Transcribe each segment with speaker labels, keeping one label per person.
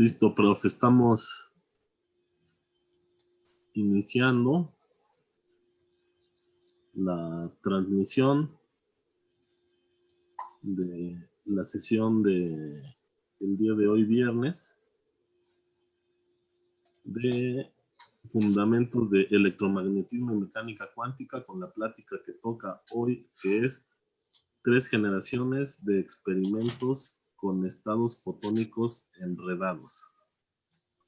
Speaker 1: Listo, profe, estamos iniciando la transmisión de la sesión de el día de hoy, viernes, de fundamentos de electromagnetismo y mecánica cuántica, con la plática que toca hoy, que es 3 generaciones de experimentos con estados fotónicos enredados,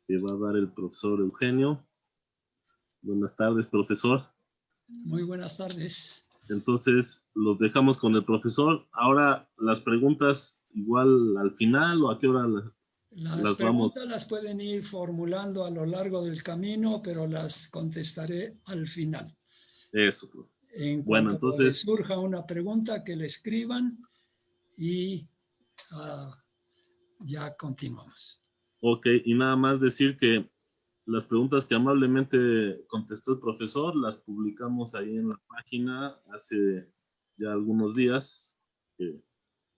Speaker 1: que va a dar el profesor Eugenio. Buenas tardes, profesor.
Speaker 2: Muy buenas tardes.
Speaker 1: Entonces, los dejamos con el profesor. Ahora, las preguntas igual al final, ¿o a qué hora
Speaker 2: Las preguntas las pueden ir formulando a lo largo del camino, pero las contestaré al final.
Speaker 1: Eso, pues.
Speaker 2: En
Speaker 1: Bueno,
Speaker 2: cuanto
Speaker 1: entonces,
Speaker 2: les surja una pregunta, que le escriban y ya continuamos.
Speaker 1: ok, y nada más decir que las preguntas que amablemente contestó el profesor las publicamos ahí en la página hace ya algunos días, que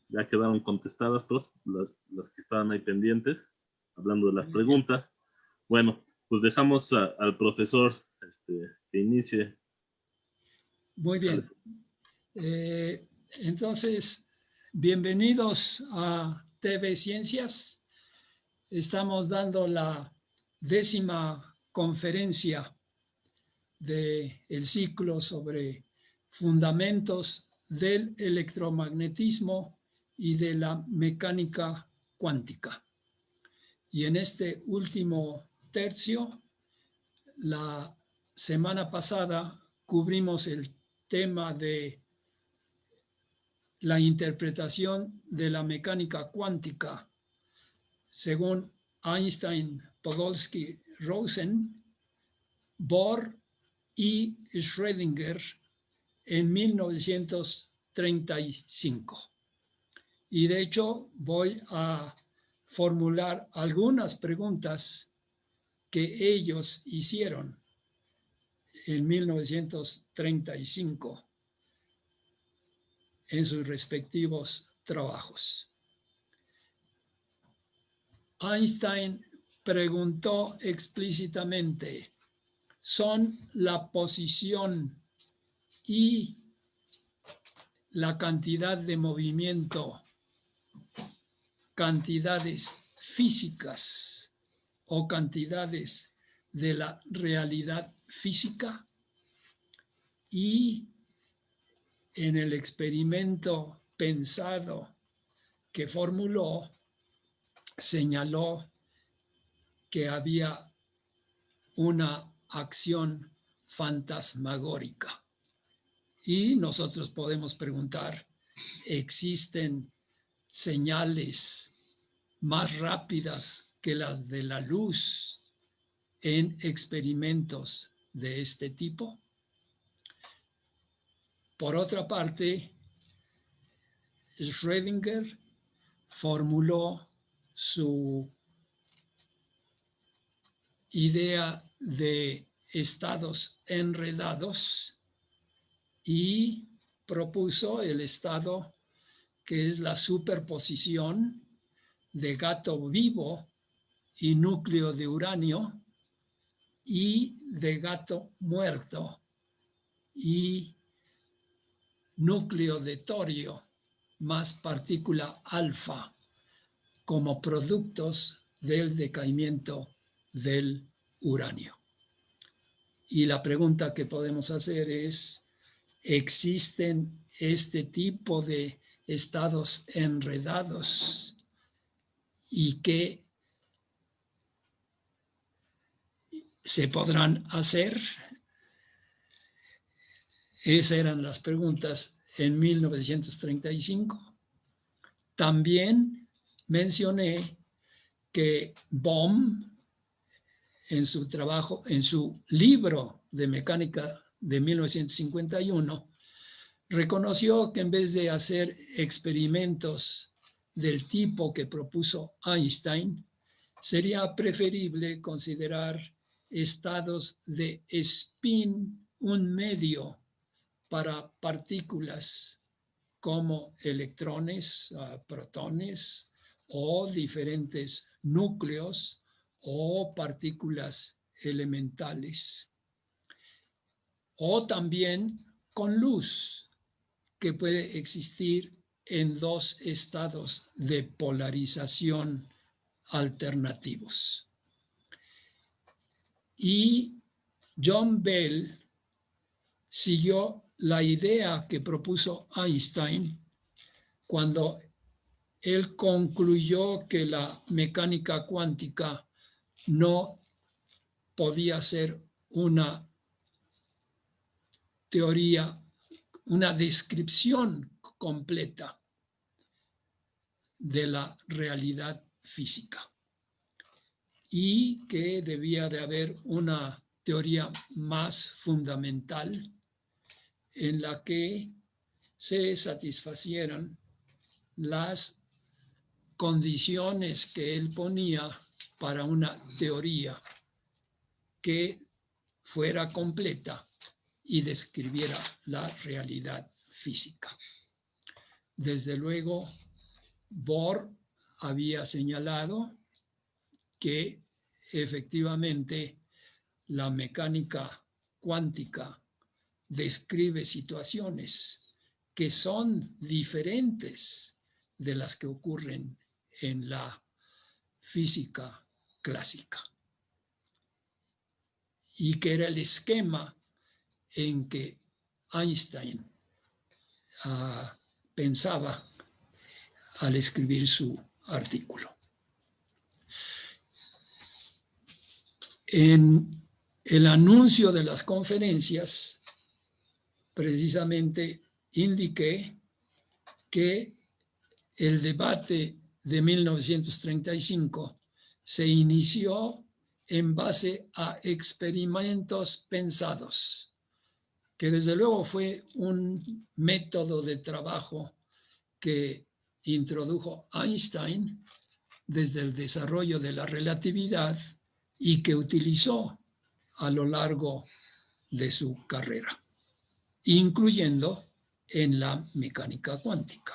Speaker 1: ya quedaron contestadas, pues, las que estaban ahí pendientes, hablando de las preguntas. Bueno, pues dejamos al profesor que inicie.
Speaker 2: Muy bien. Entonces, bienvenidos a TV Ciencias. Estamos dando la 10ª conferencia del ciclo sobre fundamentos del electromagnetismo y de la mecánica cuántica. Y en este último tercio, la semana pasada cubrimos el tema de la interpretación de la mecánica cuántica según Einstein, Podolsky, Rosen, Bohr y Schrödinger en 1935. Y de hecho voy a formular algunas preguntas que ellos hicieron en 1935 en sus respectivos trabajos. Einstein preguntó explícitamente: ¿son la posición y la cantidad de movimiento cantidades físicas o cantidades de la realidad física? Y en el experimento pensado que formuló, señaló que había una acción fantasmagórica. Y nosotros podemos preguntar, ¿existen señales más rápidas que las de la luz en experimentos de este tipo? Por otra parte, Schrödinger formuló su idea de estados enredados y propuso el estado que es la superposición de gato vivo y núcleo de uranio y de gato muerto y núcleo de torio más partícula alfa como productos del decaimiento del uranio. Y la pregunta que podemos hacer es: ¿existen este tipo de estados enredados y qué se podrán hacer? Esas eran las preguntas en 1935. También mencioné que Bohm, en su trabajo, en su libro de mecánica de 1951, reconoció que en vez de hacer experimentos del tipo que propuso Einstein, sería preferible considerar estados de spin un medio para partículas como electrones, protones o diferentes núcleos o partículas elementales. O también con luz, que puede existir en dos estados de polarización alternativos. Y John Bell siguió la idea que propuso Einstein cuando él concluyó que la mecánica cuántica no podía ser una teoría, una descripción completa de la realidad física y que debía de haber una teoría más fundamental en la que se satisfacieran las condiciones que él ponía para una teoría que fuera completa y describiera la realidad física. Desde luego, Bohr había señalado que efectivamente la mecánica cuántica describe situaciones que son diferentes de las que ocurren en la física clásica, y que era el esquema en que Einstein pensaba al escribir su artículo. En el anuncio de las conferencias, precisamente indiqué que el debate de 1935 se inició en base a experimentos pensados, que desde luego fue un método de trabajo que introdujo Einstein desde el desarrollo de la relatividad y que utilizó a lo largo de su carrera, incluyendo en la mecánica cuántica.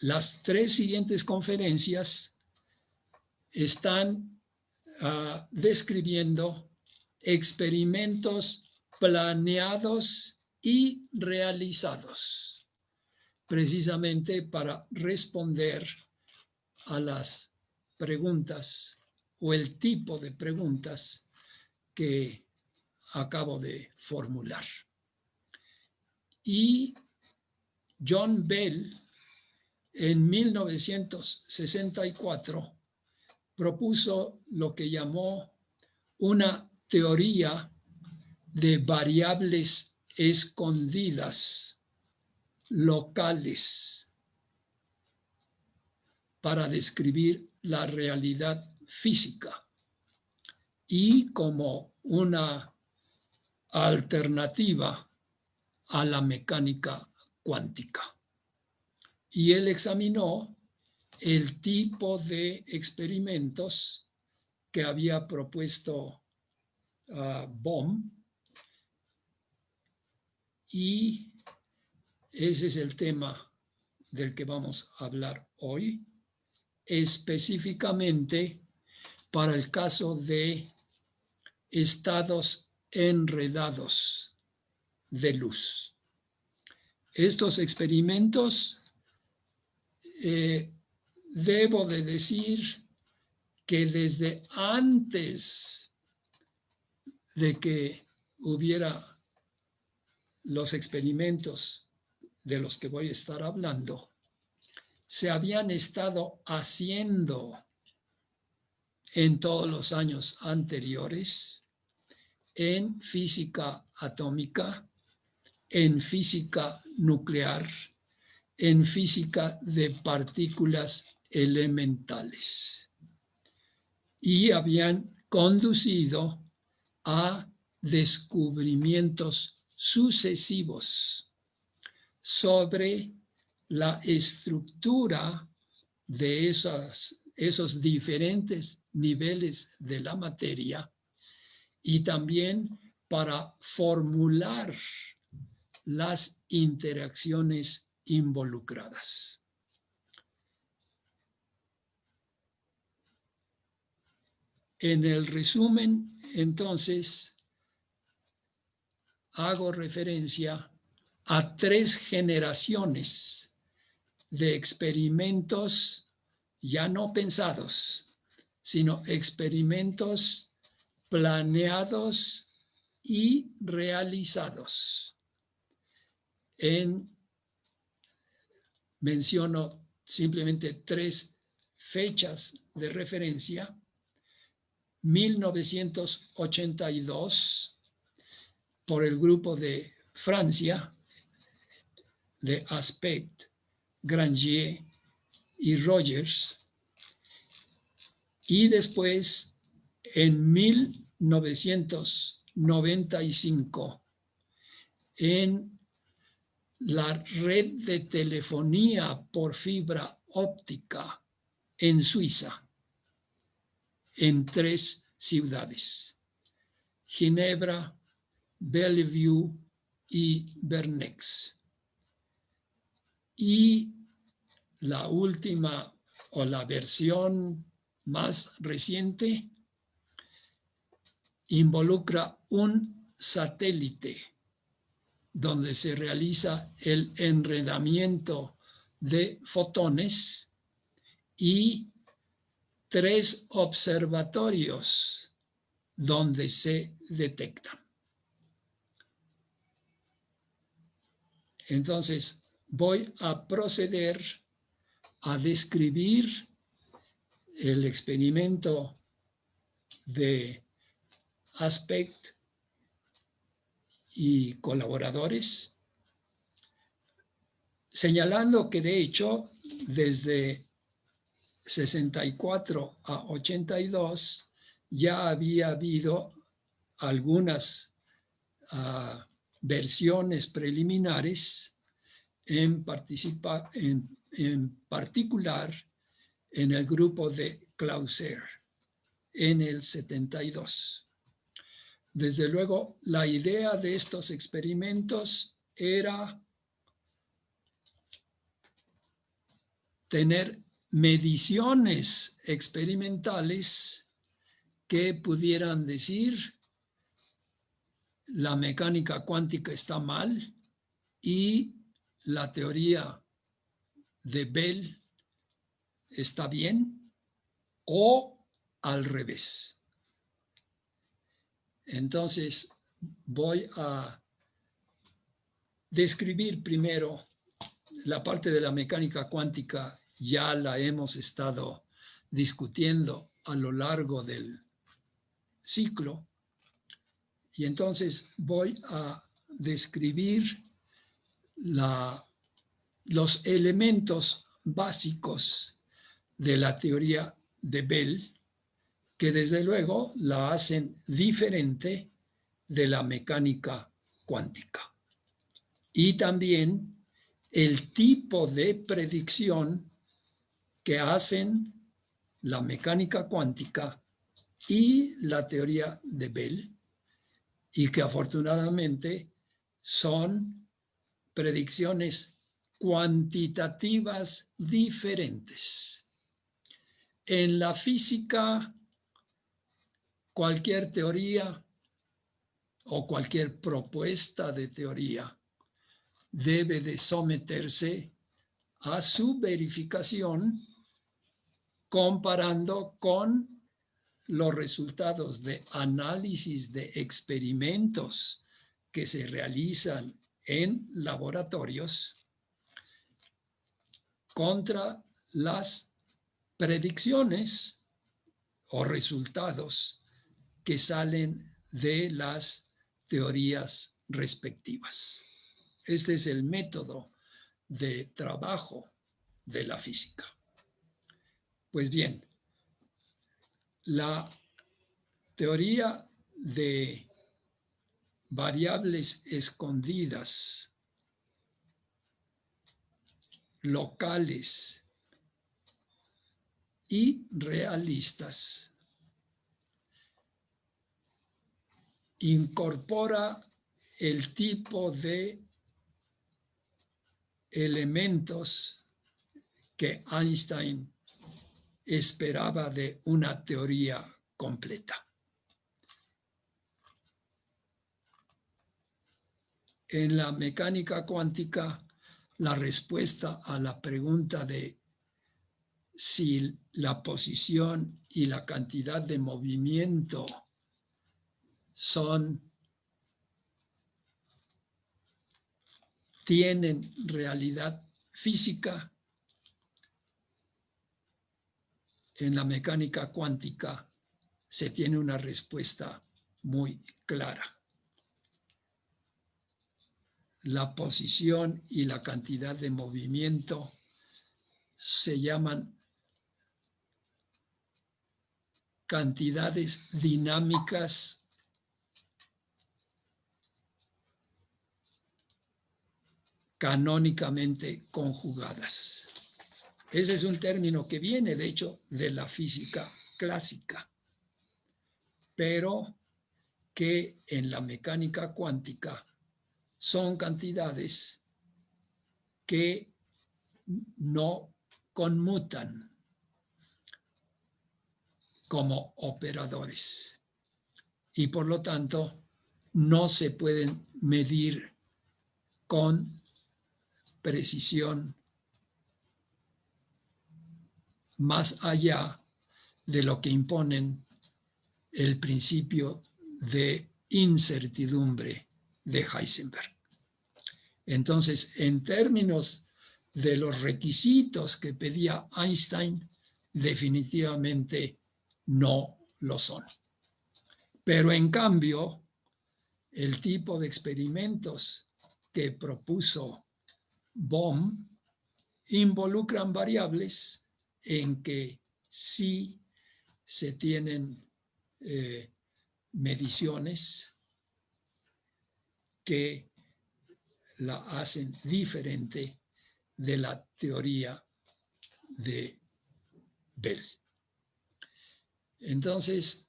Speaker 2: Las tres siguientes conferencias están describiendo experimentos planeados y realizados, precisamente para responder a las preguntas o el tipo de preguntas que acabo de formular. Y John Bell, en 1964, propuso lo que llamó una teoría de variables escondidas locales para describir la realidad física y como una alternativa a la mecánica cuántica. Y él examinó el tipo de experimentos que había propuesto Bohm, y ese es el tema del que vamos a hablar hoy, específicamente para el caso de estados enredados de luz. Estos experimentos, debo de decir que desde antes de que hubiera los experimentos de los que voy a estar hablando, se habían estado haciendo en todos los años anteriores en física atómica, en física nuclear, en física de partículas elementales, y habían conducido a descubrimientos sucesivos sobre la estructura de esos diferentes niveles de la materia, y también para formular las interacciones involucradas. En el resumen, entonces, hago referencia a 3 generaciones de experimentos ya no pensados, sino experimentos planeados y realizados. Menciono simplemente 3 fechas de referencia. 1982, por el grupo de Francia, de Aspect, Grangier y Rogers. Y después, en 1995, en la red de telefonía por fibra óptica en Suiza, en 3 ciudades: Ginebra, Bellevue y Bernex. Y la última, o la versión más reciente, involucra un satélite donde se realiza el enredamiento de fotones y 3 observatorios donde se detectan. Entonces, voy a proceder a describir el experimento de Aspect y colaboradores, señalando que de hecho desde 64 a 82 ya había habido algunas versiones preliminares, en particular en el grupo de Clauser en el 72. Desde luego, la idea de estos experimentos era tener mediciones experimentales que pudieran decir: la mecánica cuántica está mal y la teoría de Bell está bien, o al revés. Entonces, voy a describir primero la parte de la mecánica cuántica. Ya la hemos estado discutiendo a lo largo del ciclo, y entonces voy a describir los elementos básicos de la teoría de Bell, que desde luego la hacen diferente de la mecánica cuántica. Y también el tipo de predicción que hacen la mecánica cuántica y la teoría de Bell, y que afortunadamente son predicciones cuantitativas diferentes. En la física, cualquier teoría o cualquier propuesta de teoría debe de someterse a su verificación comparando con los resultados de análisis de experimentos que se realizan en laboratorios contra las predicciones o resultados que salen de las teorías respectivas. Este es el método de trabajo de la física. Pues bien, la teoría de variables escondidas, locales y realistas incorpora el tipo de elementos que Einstein esperaba de una teoría completa. En la mecánica cuántica, la respuesta a la pregunta de si la posición y la cantidad de movimiento tienen realidad física, en la mecánica cuántica se tiene una respuesta muy clara. La posición y la cantidad de movimiento se llaman cantidades dinámicas canónicamente conjugadas. Ese es un término que viene, de hecho, de la física clásica, pero que en la mecánica cuántica son cantidades que no conmutan como operadores y por lo tanto no se pueden medir con precisión más allá de lo que imponen el principio de incertidumbre de Heisenberg. Entonces, en términos de los requisitos que pedía Einstein, definitivamente no lo son. Pero en cambio, el tipo de experimentos que propuso Bohm involucran variables en que sí se tienen mediciones que la hacen diferente de la teoría de Bell. Entonces,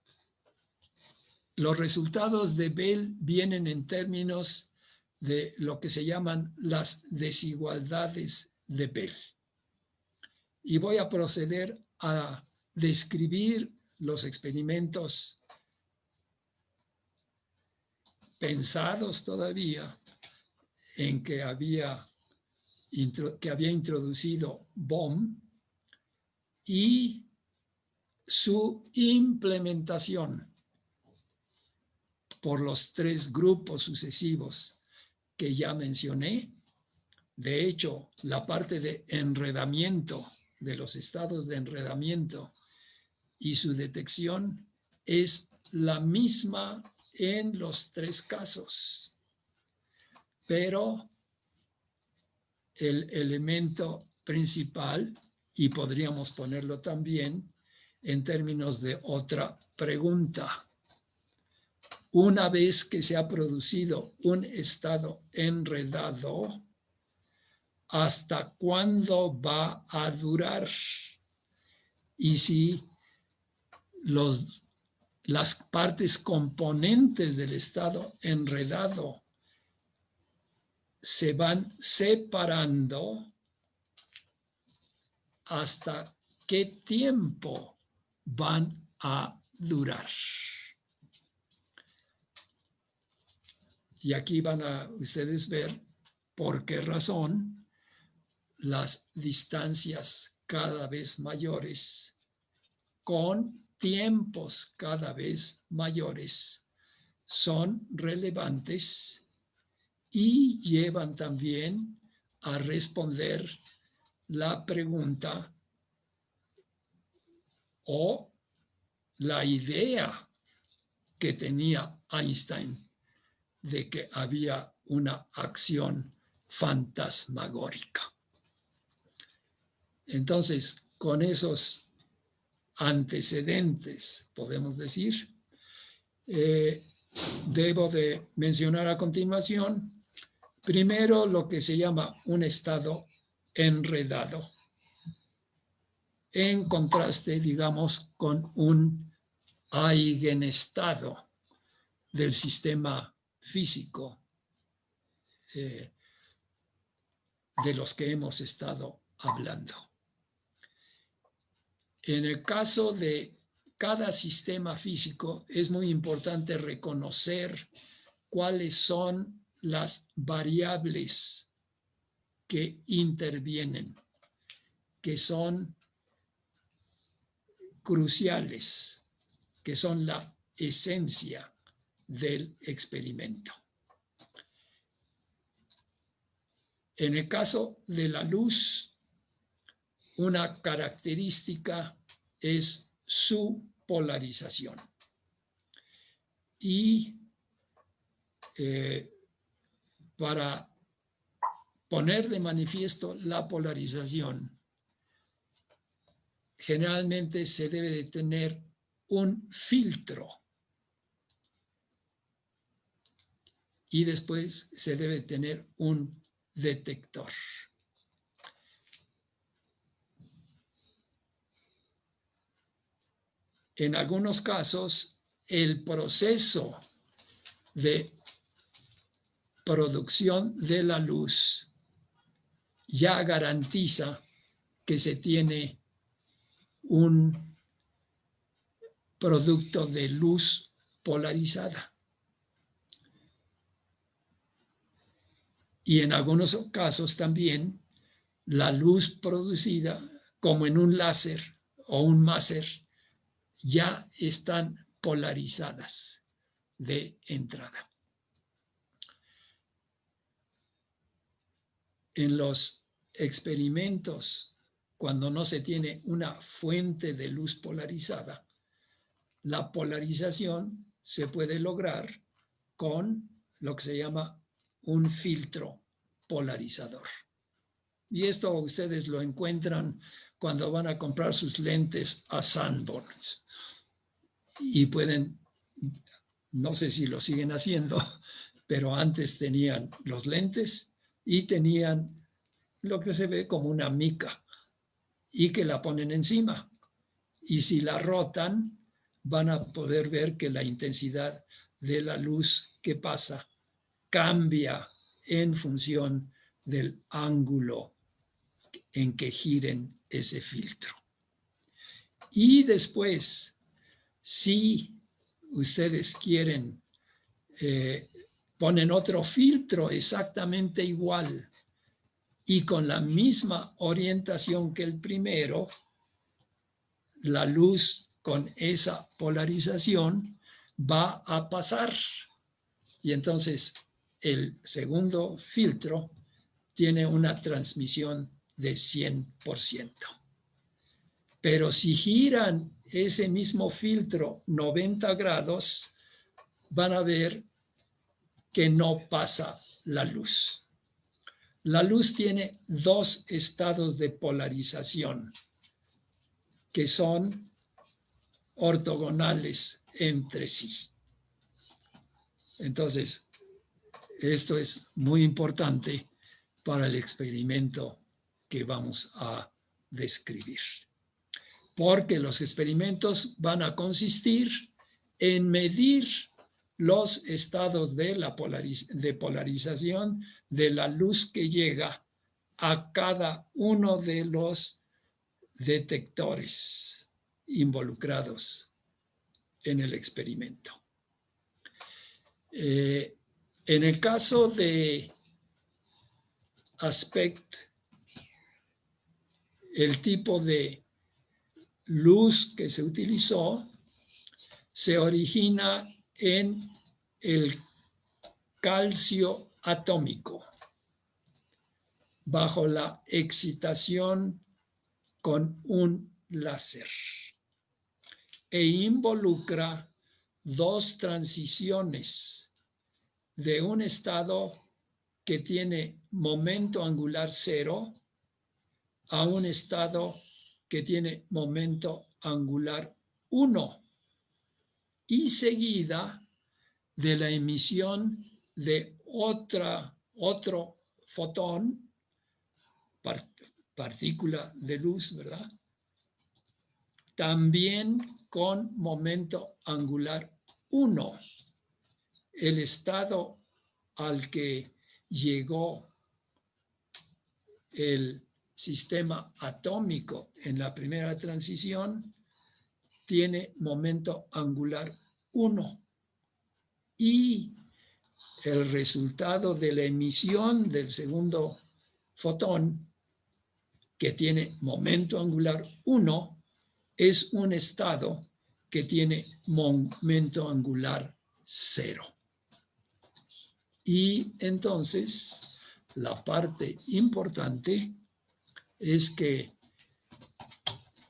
Speaker 2: los resultados de Bell vienen en términos de lo que se llaman las desigualdades de Bell. Y voy a proceder a describir los experimentos pensados todavía en que había introducido Bohm y su implementación por los tres grupos sucesivos que ya mencioné. De hecho, la parte de enredamiento, de los estados de enredamiento y su detección es la misma en los tres casos. Pero el elemento principal, y podríamos ponerlo también en términos de otra pregunta, una vez que se ha producido un estado enredado, ¿hasta cuándo va a durar? Y si las partes componentes del estado enredado se van separando, ¿hasta qué tiempo van a durar? Y aquí van a ustedes ver por qué razón las distancias cada vez mayores con tiempos cada vez mayores son relevantes y llevan también a responder la pregunta o la idea que tenía Einstein de que había una acción fantasmagórica. Entonces, con esos antecedentes, podemos decir, debo de mencionar a continuación, primero lo que se llama un estado enredado, en contraste, digamos, con un eigenestado del sistema físico de los que hemos estado hablando. En el caso de cada sistema físico es muy importante reconocer cuáles son las variables que intervienen, que son cruciales, que son la esencia del experimento. En el caso de la luz, una característica es su polarización. Y para poner de manifiesto la polarización, generalmente se debe de tener un filtro y después se debe tener un detector. En algunos casos, el proceso de producción de la luz ya garantiza que se tiene un producto de luz polarizada. Y en algunos casos también la luz producida, como en un láser o un máser, ya están polarizadas de entrada. En los experimentos, cuando no se tiene una fuente de luz polarizada, la polarización se puede lograr con lo que se llama un filtro polarizador. Y esto ustedes lo encuentran cuando van a comprar sus lentes a Sanborns. Y pueden, no sé si lo siguen haciendo, pero antes tenían los lentes y tenían lo que se ve como una mica y que la ponen encima. Y si la rotan, van a poder ver que la intensidad de la luz que pasa cambia en función del ángulo en que giren ese filtro. Y después, si ustedes quieren, ponen otro filtro exactamente igual y con la misma orientación que el primero, la luz con esa polarización va a pasar. Y entonces el segundo filtro tiene una transmisión de 100%. Pero si giran ese mismo filtro 90 grados, van a ver que no pasa la luz. La luz tiene dos estados de polarización que son ortogonales entre sí. Entonces, esto es muy importante para el experimento que vamos a describir. Porque los experimentos van a consistir en medir los estados de polarización de la luz que llega a cada uno de los detectores involucrados en el experimento. En el caso de Aspect, el tipo de luz que se utilizó se origina en el calcio atómico bajo la excitación con un láser e involucra dos transiciones de un estado que tiene momento angular cero a un estado que tiene momento angular 1 y seguida de la emisión de otro fotón, partícula de luz, ¿verdad? También con momento angular 1. El estado al que llegó el sistema atómico en la primera transición tiene momento angular 1 y el resultado de la emisión del segundo fotón, que tiene momento angular 1, es un estado que tiene momento angular 0. Y entonces, la parte importante es que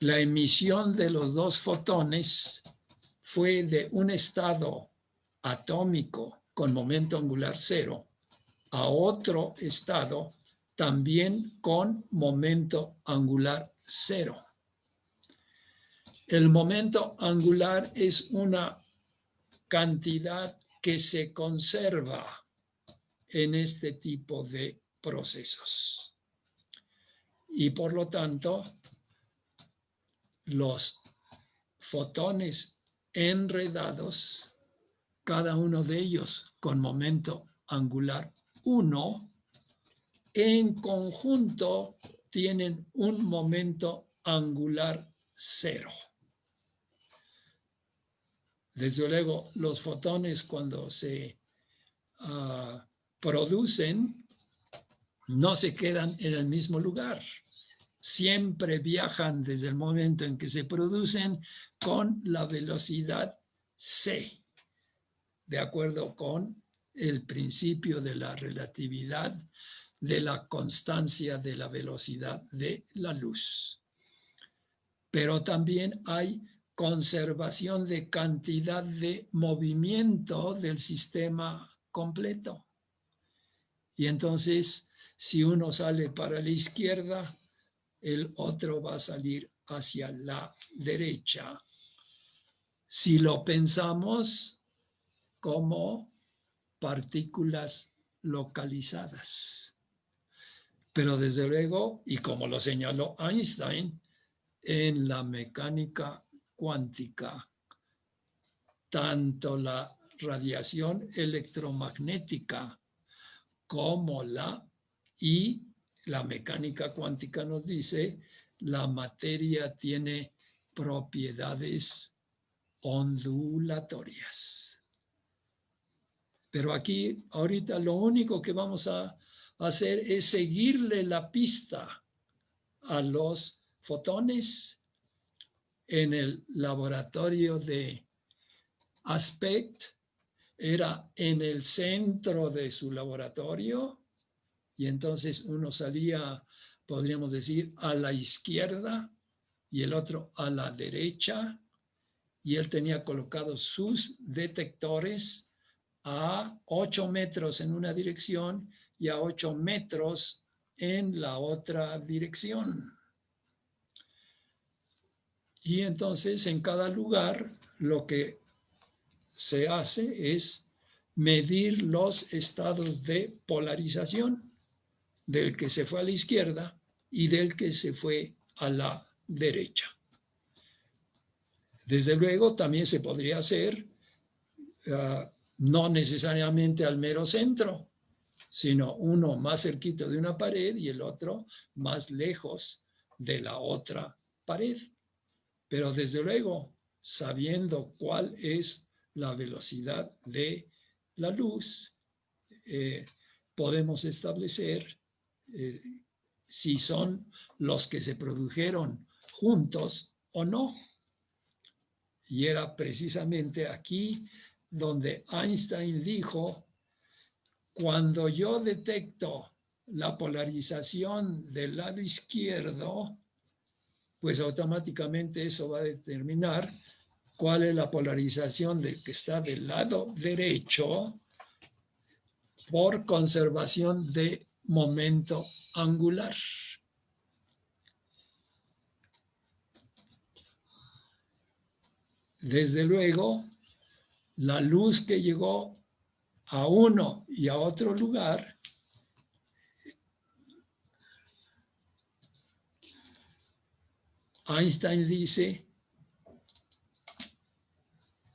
Speaker 2: la emisión de los dos fotones fue de un estado atómico con momento angular 0 a otro estado también con momento angular 0. El momento angular es una cantidad que se conserva en este tipo de procesos. Y por lo tanto, los fotones enredados, cada uno de ellos con momento angular 1, en conjunto tienen un momento angular 0. Desde luego, los fotones cuando se producen no se quedan en el mismo lugar. Siempre viajan desde el momento en que se producen con la velocidad c, de acuerdo con el principio de la relatividad de la constancia de la velocidad de la luz. Pero también hay conservación de cantidad de movimiento del sistema completo. Y entonces, si uno sale para la izquierda, el otro va a salir hacia la derecha. Si lo pensamos como partículas localizadas. Pero desde luego, y como lo señaló Einstein, en la mecánica cuántica, tanto la radiación electromagnética como la mecánica cuántica nos dice, la materia tiene propiedades ondulatorias. Pero aquí, ahorita, lo único que vamos a hacer es seguirle la pista a los fotones. En el laboratorio de Aspect, era en el centro de su laboratorio, y entonces uno salía, podríamos decir, a la izquierda y el otro a la derecha, y él tenía colocados sus detectores a 8 metros en una dirección y a 8 metros en la otra dirección. Y entonces en cada lugar lo que se hace es medir los estados de polarización del que se fue a la izquierda y del que se fue a la derecha. Desde luego también se podría hacer no necesariamente al mero centro, sino uno más cerquito de una pared y el otro más lejos de la otra pared. Pero desde luego, sabiendo cuál es la velocidad de la luz, podemos establecer si son los que se produjeron juntos o no. Y era precisamente aquí donde Einstein dijo, cuando yo detecto la polarización del lado izquierdo, pues automáticamente eso va a determinar cuál es la polarización del que está del lado derecho por conservación de momento angular. Desde luego, la luz que llegó a uno y a otro lugar Einstein dice,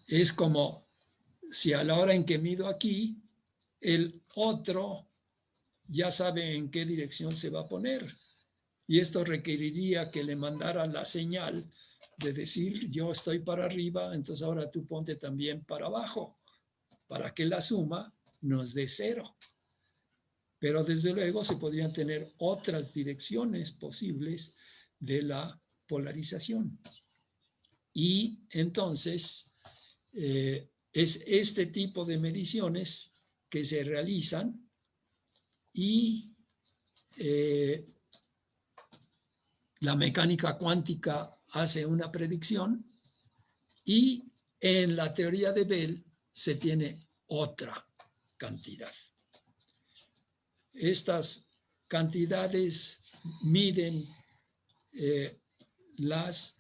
Speaker 2: es como si a la hora en que mido aquí, el otro ya sabe en qué dirección se va a poner. Y esto requeriría que le mandara la señal de decir yo estoy para arriba, entonces ahora tú ponte también para abajo, para que la suma nos dé 0. Pero desde luego se podrían tener otras direcciones posibles de la polarización. Y entonces es este tipo de mediciones que se realizan y la mecánica cuántica hace una predicción y en la teoría de Bell se tiene otra cantidad. Estas cantidades miden las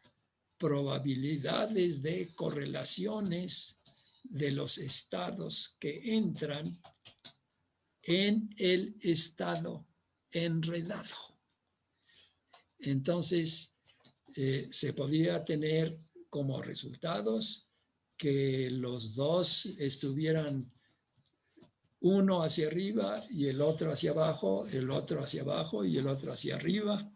Speaker 2: probabilidades de correlaciones de los estados que entran en el estado enredado. Entonces, se podría tener como resultados que los dos estuvieran uno hacia arriba y el otro hacia abajo, el otro hacia abajo y el otro hacia arriba.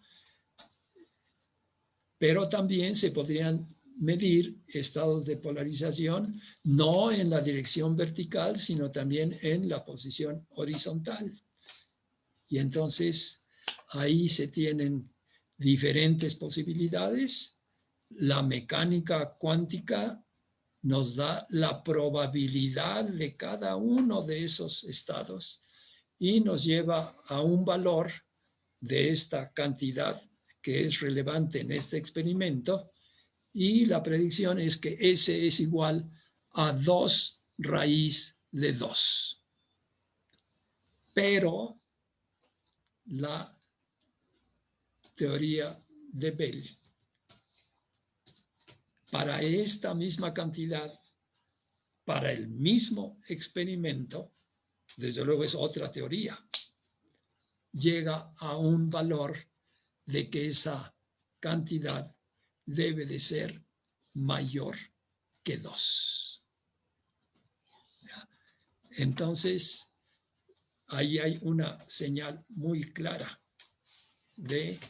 Speaker 2: Pero también se podrían medir estados de polarización no en la dirección vertical, sino también en la posición horizontal. Y entonces ahí se tienen diferentes posibilidades. La mecánica cuántica nos da la probabilidad de cada uno de esos estados y nos lleva a un valor de esta cantidad que es relevante en este experimento, y la predicción es que S es igual a 2 raíz de 2. Pero la teoría de Bell, para esta misma cantidad, para el mismo experimento, desde luego es otra teoría, llega a un valor de que esa cantidad debe de ser mayor que 2. Entonces, ahí hay una señal muy clara de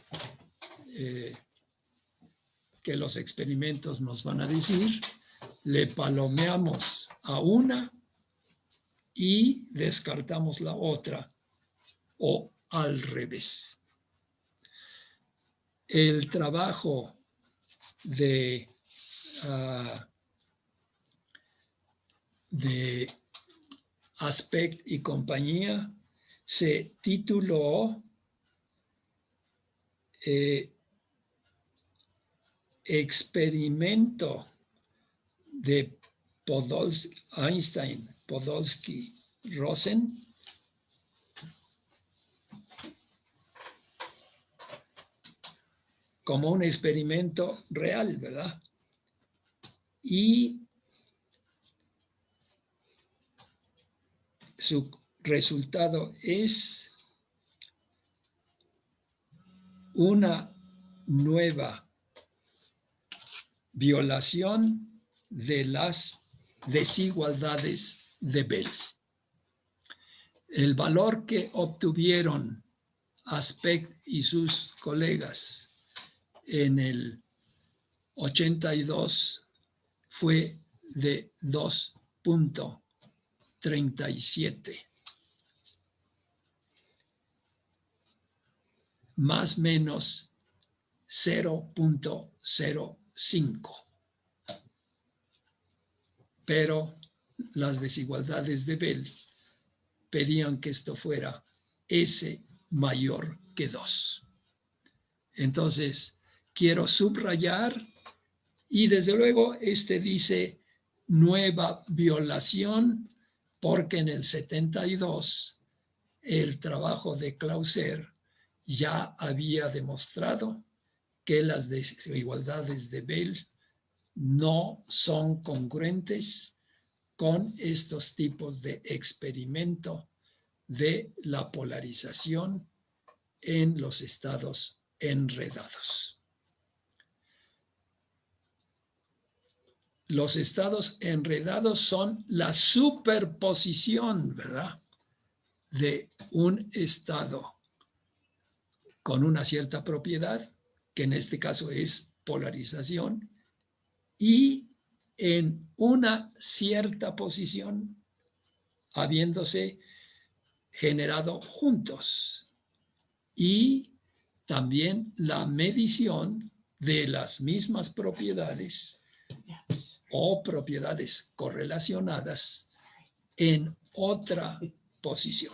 Speaker 2: que los experimentos nos van a decir, le palomeamos a una y descartamos la otra, o al revés. El trabajo de Aspect y compañía se tituló Experimento de Einstein, Podolsky, Rosen como un experimento real, ¿verdad? Y su resultado es una nueva violación de las desigualdades de Bell. El valor que obtuvieron Aspect y sus colegas en el 82 fue de 2.37. Más o menos 0.05. Pero las desigualdades de Bell pedían que esto fuera S mayor que 2. Entonces, quiero subrayar, y desde luego este dice nueva violación, porque en el 72 el trabajo de Clauser ya había demostrado que las desigualdades de Bell no son congruentes con estos tipos de experimento de la polarización en los estados enredados. Los estados enredados son la superposición, ¿verdad?, de un estado con una cierta propiedad, que en este caso es polarización, y en una cierta posición, habiéndose generado juntos, y también la medición de las mismas propiedades o propiedades correlacionadas en otra posición.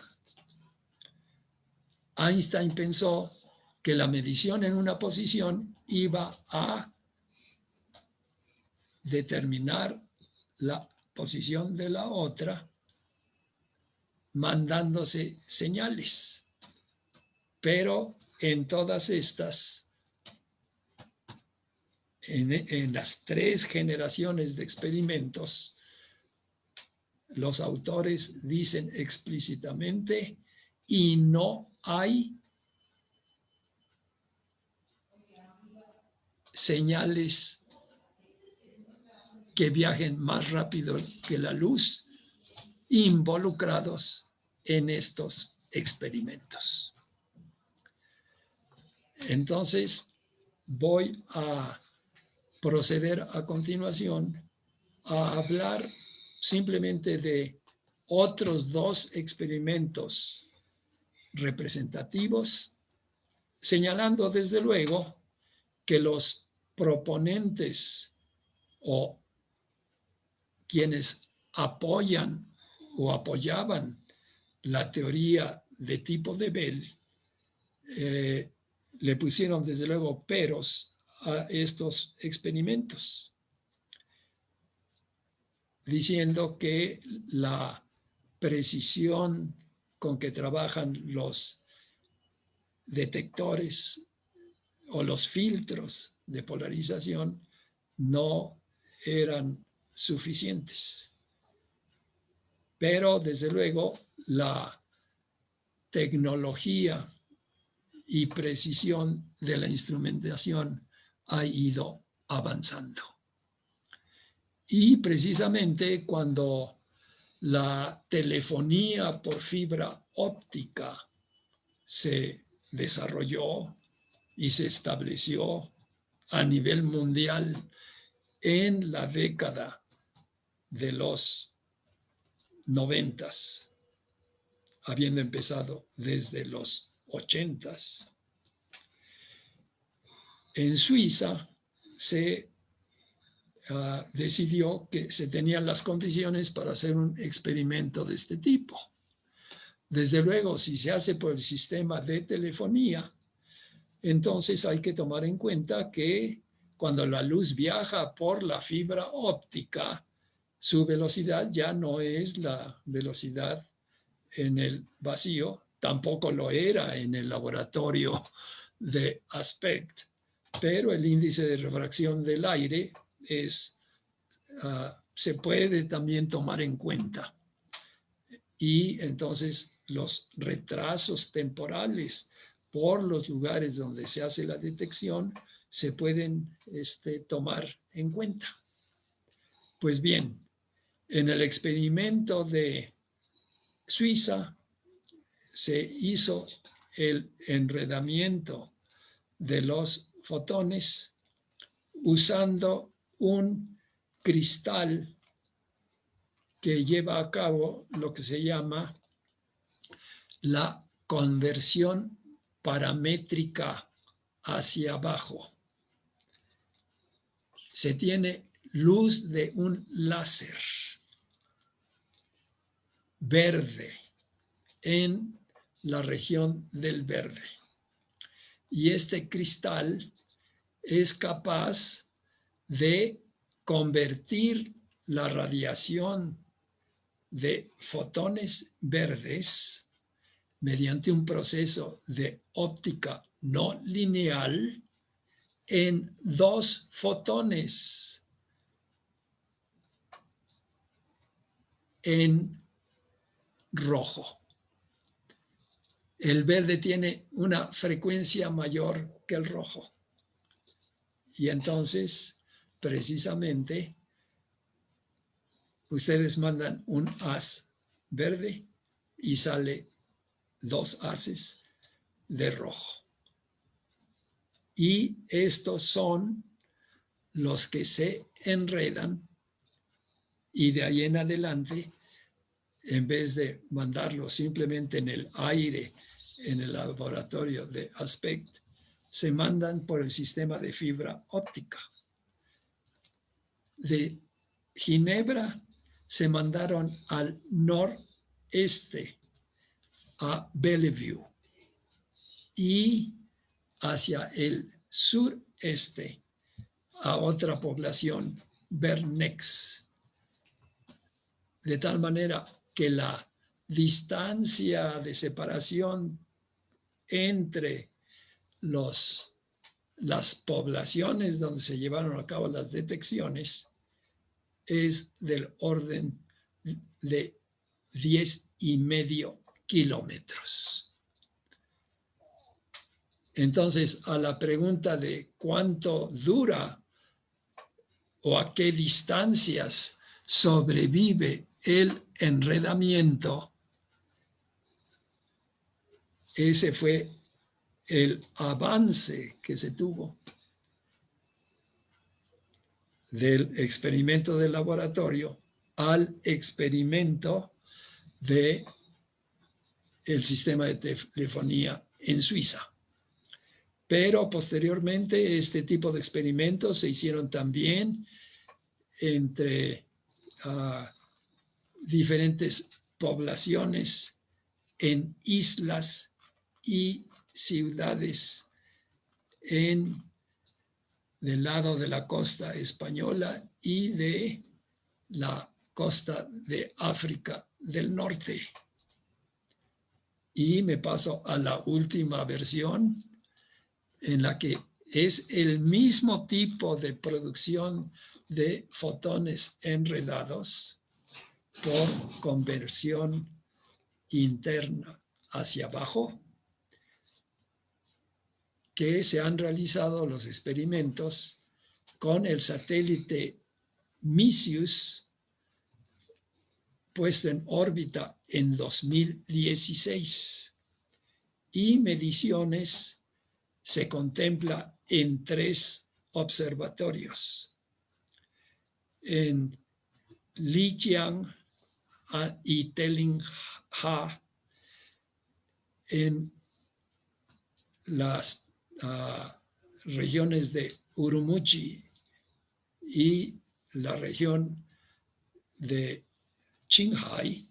Speaker 2: Einstein pensó que la medición en una posición iba a determinar la posición de la otra mandándose señales. Pero en todas estas, en las 3 generaciones de experimentos, los autores dicen explícitamente, y no hay señales que viajen más rápido que la luz involucrados en estos experimentos. Entonces, voy a proceder a continuación a hablar simplemente de otros 2 experimentos representativos, señalando desde luego que los proponentes o quienes apoyan o apoyaban la teoría de tipo de Bell le pusieron desde luego peros a estos experimentos, diciendo que la precisión con que trabajan los detectores o los filtros de polarización no eran suficientes. Pero, desde luego, la tecnología y precisión de la instrumentación ha ido avanzando. Y precisamente cuando la telefonía por fibra óptica se desarrolló y se estableció a nivel mundial en la década de los 90s, habiendo empezado desde los 80s, en Suiza se decidió que se tenían las condiciones para hacer un experimento de este tipo. Desde luego, si se hace por el sistema de telefonía, entonces hay que tomar en cuenta que cuando la luz viaja por la fibra óptica, su velocidad ya no es la velocidad en el vacío, tampoco lo era en el laboratorio de Aspect, pero el índice de refracción del aire se puede también tomar en cuenta. Y entonces los retrasos temporales por los lugares donde se hace la detección se pueden tomar en cuenta. Pues bien, en el experimento de Suiza se hizo el enredamiento de los fotones usando un cristal que lleva a cabo lo que se llama la conversión paramétrica hacia abajo. Se tiene luz de un láser verde en la región del verde. Y este cristal es capaz de convertir la radiación de fotones verdes mediante un proceso de óptica no lineal en 2 fotones en rojo. El verde tiene una frecuencia mayor que el rojo. Y entonces, precisamente, ustedes mandan un haz verde y sale 2 haces de rojo. Y estos son los que se enredan y de ahí en adelante, en vez de mandarlos simplemente en el aire, en el laboratorio de Aspect, se mandan por el sistema de fibra óptica. De Ginebra se mandaron al noreste, a Bellevue, y hacia el sureste, a otra población, Bernex. De tal manera que la distancia de separación entre las poblaciones donde se llevaron a cabo las detecciones es del orden de 10,5 kilómetros. Entonces, a la pregunta de cuánto dura o a qué distancias sobrevive el enredamiento, ese fue el avance que se tuvo del experimento del laboratorio al experimento de el sistema de telefonía en Suiza. Pero posteriormente este tipo de experimentos se hicieron también entre diferentes poblaciones en islas y ciudades del lado de la costa española y de la costa de África del Norte. Y me paso a la última versión, en la que es el mismo tipo de producción de fotones enredados por conversión interna hacia abajo, que se han realizado los experimentos con el satélite Misius, puesto en órbita en 2016, y mediciones se contempla en 3 observatorios: en Lijiang y Tellingha, en las regiones de Urumqi y la región de Qinghai.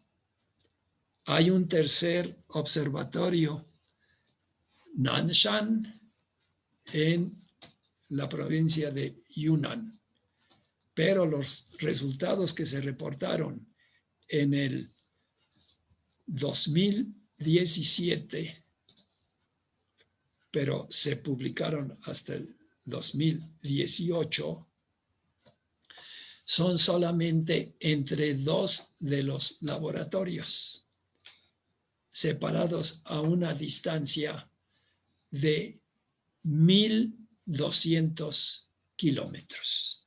Speaker 2: Hay un tercer observatorio, Nanshan, en la provincia de Yunnan. Pero los resultados que se reportaron en el 2017, pero se publicaron hasta el 2018, son solamente entre 2 de los laboratorios, separados a una distancia de 1,200 kilómetros.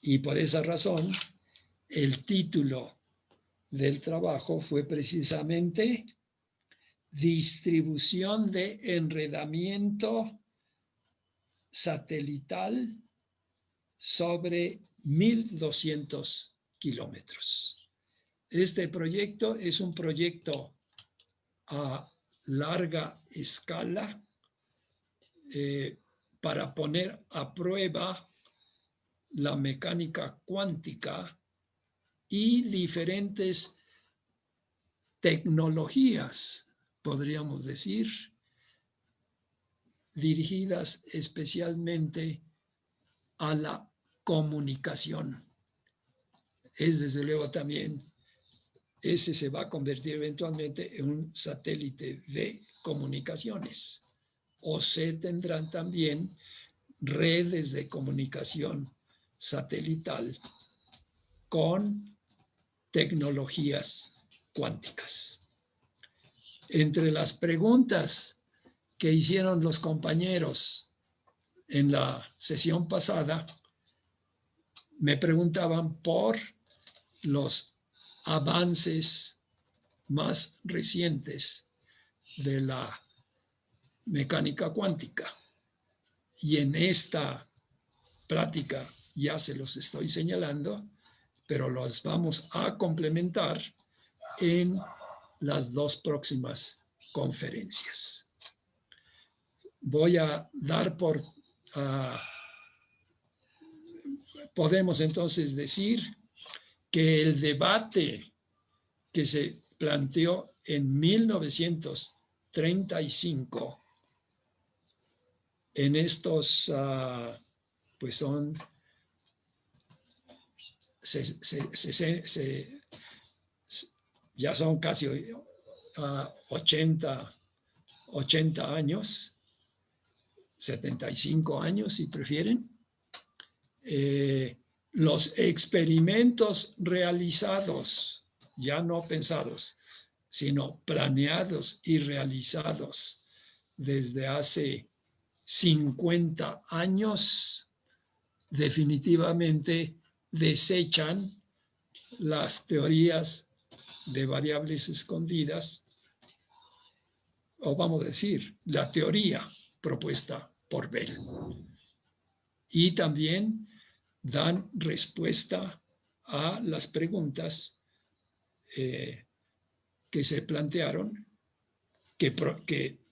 Speaker 2: Y por esa razón, el título del trabajo fue precisamente Distribución de enredamiento satelital sobre 1,200 kilómetros. Este proyecto es un proyecto a larga escala para poner a prueba la mecánica cuántica y diferentes tecnologías, podríamos decir, dirigidas especialmente a la comunicación. Es desde luego también, ese se va a convertir eventualmente en un satélite de comunicaciones, o se tendrán también redes de comunicación satelital con tecnologías cuánticas. Entre las preguntas que hicieron los compañeros en la sesión pasada, me preguntaban por los avances más recientes de la mecánica cuántica. Y en esta plática ya se los estoy señalando, pero los vamos a complementar en las 2 próximas conferencias. Voy a dar por... podemos entonces decir que el debate que se planteó en 1935 en estos, pues son ya son casi 80 años, 75 años si prefieren. Los experimentos realizados, ya no pensados, sino planeados y realizados desde hace 50 años, definitivamente desechan las teorías de variables escondidas, o vamos a decir, la teoría propuesta por Bell. Y también dan respuesta a las preguntas que se plantearon, que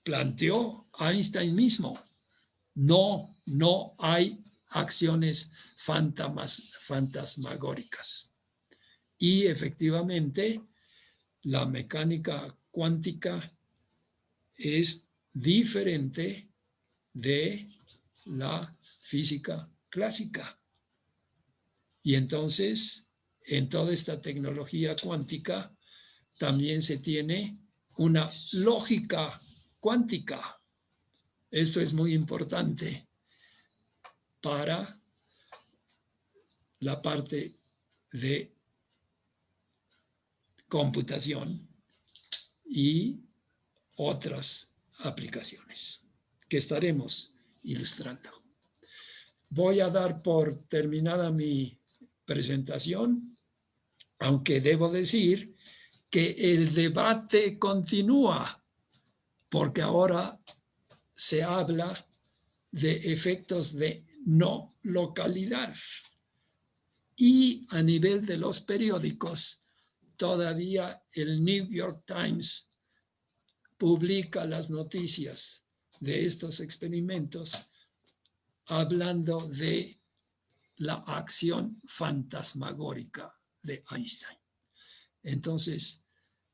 Speaker 2: planteó Einstein mismo. No hay acciones fantasmagóricas. Y efectivamente, la mecánica cuántica es diferente de la física clásica. Y entonces, en toda esta tecnología cuántica, también se tiene una lógica cuántica. Esto es muy importante para la parte de computación y otras aplicaciones que estaremos ilustrando. Voy a dar por terminada mi presentación, aunque debo decir que el debate continúa, porque ahora se habla de efectos de no localidad. Y a nivel de los periódicos, todavía el New York Times publica las noticias de estos experimentos hablando de la acción fantasmagórica de Einstein. Entonces,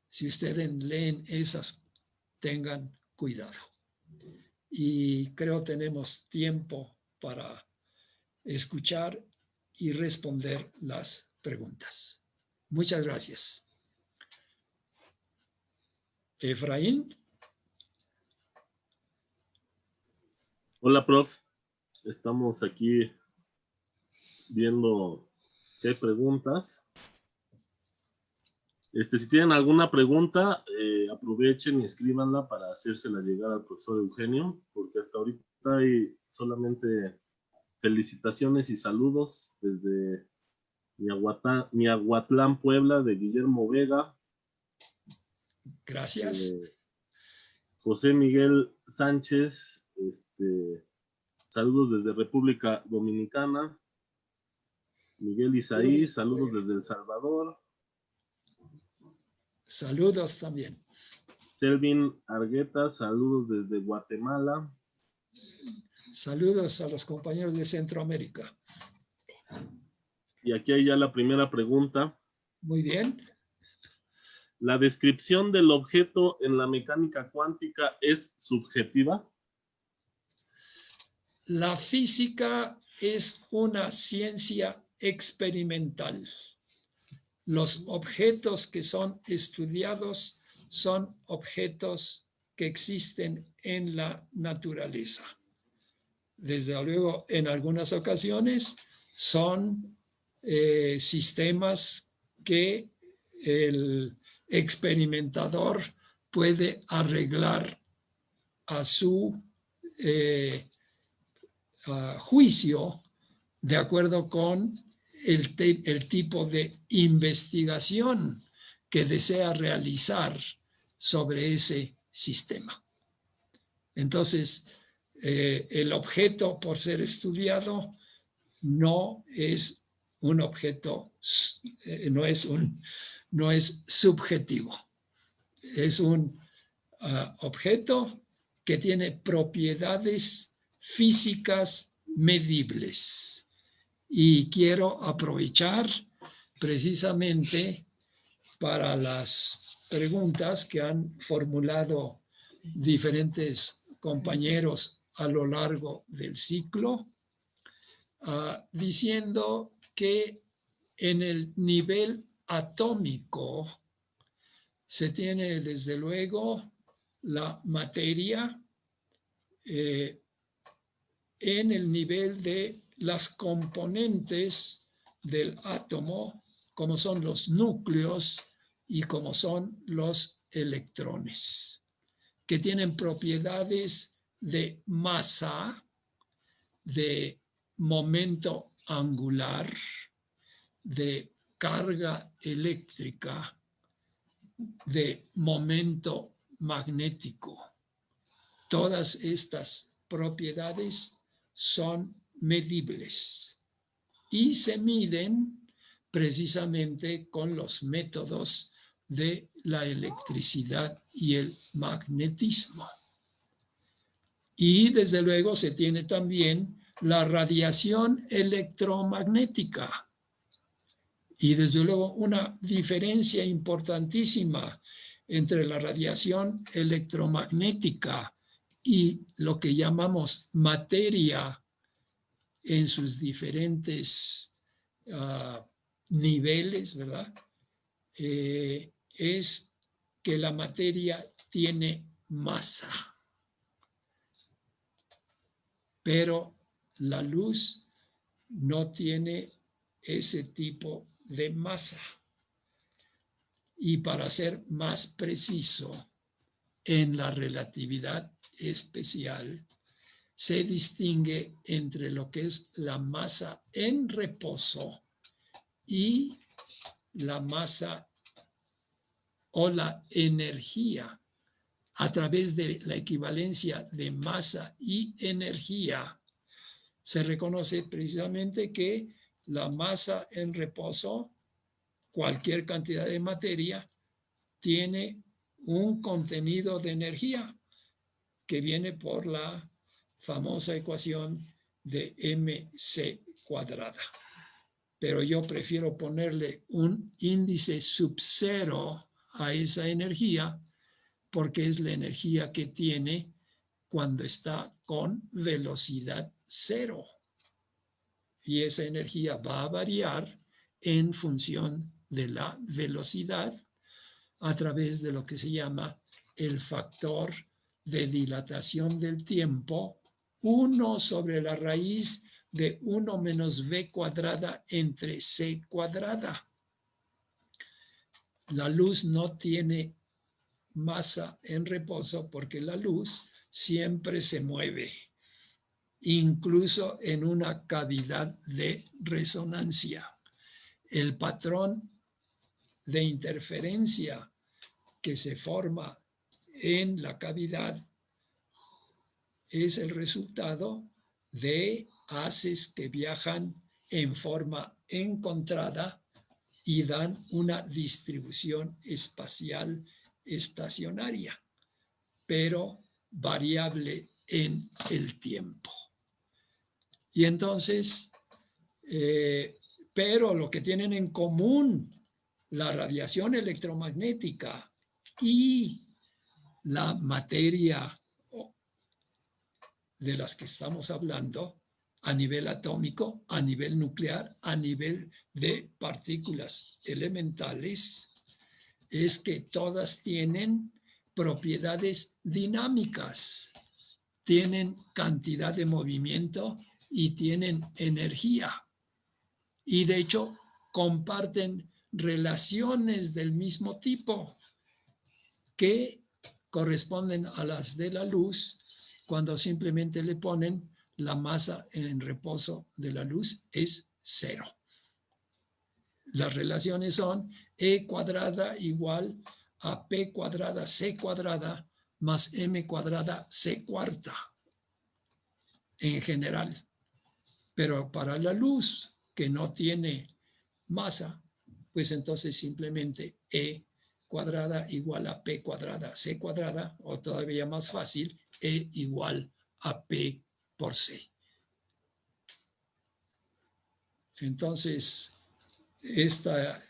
Speaker 2: si ustedes leen esas, tengan cuidado. Y creo tenemos tiempo para escuchar y responder las preguntas. Muchas gracias. Efraín.
Speaker 1: Hola, prof. Estamos aquí viendo si hay preguntas. Si tienen alguna pregunta, aprovechen y escríbanla para hacérsela llegar al profesor Eugenio, porque hasta ahorita hay solamente felicitaciones y saludos desde Miahuatlán, Puebla, de Guillermo Vega.
Speaker 2: Gracias.
Speaker 1: José Miguel Sánchez, saludos desde República Dominicana. Miguel Isaí, saludos desde El Salvador.
Speaker 2: Saludos también.
Speaker 1: Selvin Argueta, saludos desde Guatemala.
Speaker 2: Saludos a los compañeros de Centroamérica.
Speaker 1: Y aquí hay ya la primera pregunta.
Speaker 2: Muy bien.
Speaker 1: ¿La descripción del objeto en la mecánica cuántica es subjetiva?
Speaker 2: La física es una ciencia experimental. Los objetos que son estudiados son objetos que existen en la naturaleza. Desde luego, en algunas ocasiones son sistemas que el experimentador puede arreglar a su juicio de acuerdo con el tipo de investigación que desea realizar sobre ese sistema. Entonces, el objeto por ser estudiado no es un objeto, no es subjetivo. Es un objeto que tiene propiedades físicas medibles. Y quiero aprovechar precisamente para las preguntas que han formulado diferentes compañeros a lo largo del ciclo, diciendo que en el nivel atómico se tiene desde luego la materia en el nivel de las componentes del átomo, como son los núcleos y como son los electrones, que tienen propiedades de masa, de momento angular, de carga eléctrica, de momento magnético. Todas estas propiedades son medibles y se miden precisamente con los métodos de la electricidad y el magnetismo. Y desde luego se tiene también la radiación electromagnética. Y desde luego una diferencia importantísima entre la radiación electromagnética y lo que llamamos materia en sus diferentes niveles, ¿verdad? Es que la materia tiene masa, pero la luz no tiene ese tipo de masa. Y para ser más preciso, en la relatividad especial se distingue entre lo que es la masa en reposo y la masa o la energía. A través de la equivalencia de masa y energía se reconoce precisamente que la masa en reposo, cualquier cantidad de materia, tiene un contenido de energía que viene por la famosa ecuación de mc cuadrada. Pero yo prefiero ponerle un índice sub cero a esa energía porque es la energía que tiene cuando está con velocidad cero. Y esa energía va a variar en función de la velocidad a través de lo que se llama el factor de dilatación del tiempo, 1 sobre la raíz de 1 menos v cuadrada entre c cuadrada. La luz no tiene masa en reposo porque la luz siempre se mueve, incluso en una cavidad de resonancia. El patrón de interferencia que se forma en la cavidad es el resultado de haces que viajan en forma encontrada y dan una distribución espacial estacionaria, pero variable en el tiempo. Y entonces, pero lo que tienen en común la radiación electromagnética y la materia de las que estamos hablando a nivel atómico, a nivel nuclear, a nivel de partículas elementales, es que todas tienen propiedades dinámicas, tienen cantidad de movimiento y tienen energía. Y de hecho comparten relaciones del mismo tipo que corresponden a las de la luz cuando simplemente le ponen la masa en reposo de la luz es 0. Las relaciones son E cuadrada igual a P cuadrada C cuadrada más M cuadrada C cuarta en general. Pero para la luz que no tiene masa, pues entonces simplemente E cuadrada igual a P cuadrada C cuadrada, o todavía más fácil, E igual a P por C. Entonces, esta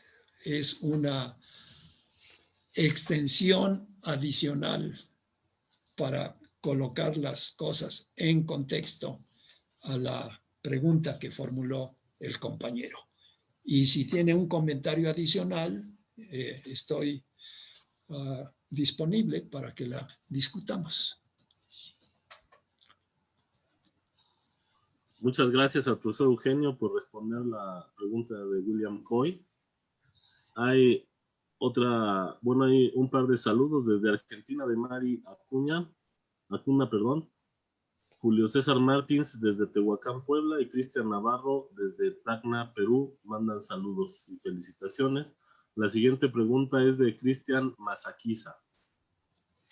Speaker 2: es una extensión adicional para colocar las cosas en contexto a la pregunta que formuló el compañero. Y si tiene un comentario adicional, estoy disponible para que la discutamos.
Speaker 1: Muchas gracias al profesor Eugenio por responder la pregunta de William Coy. Hay hay un par de saludos desde Argentina de Mari Acuna, Julio César Martins desde Tehuacán, Puebla, y Cristian Navarro desde Tacna, Perú, mandan saludos y felicitaciones. La siguiente pregunta es de Cristian Mazaquiza.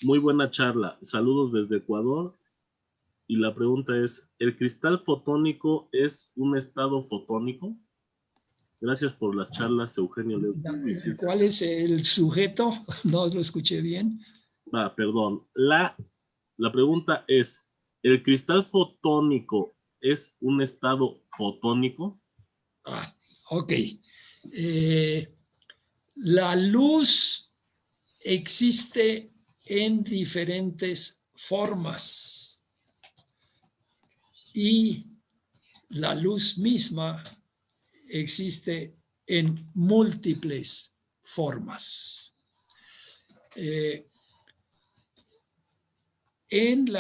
Speaker 1: Muy buena charla, saludos desde Ecuador. Y la pregunta es, ¿el cristal fotónico es un estado fotónico? Gracias por las charlas, Eugenio Leucid.
Speaker 2: ¿Cuál es el sujeto? No lo escuché bien.
Speaker 1: Perdón. La pregunta es, ¿el cristal fotónico es un estado fotónico?
Speaker 2: Ok. La luz existe en diferentes formas y la luz misma existe en múltiples formas. En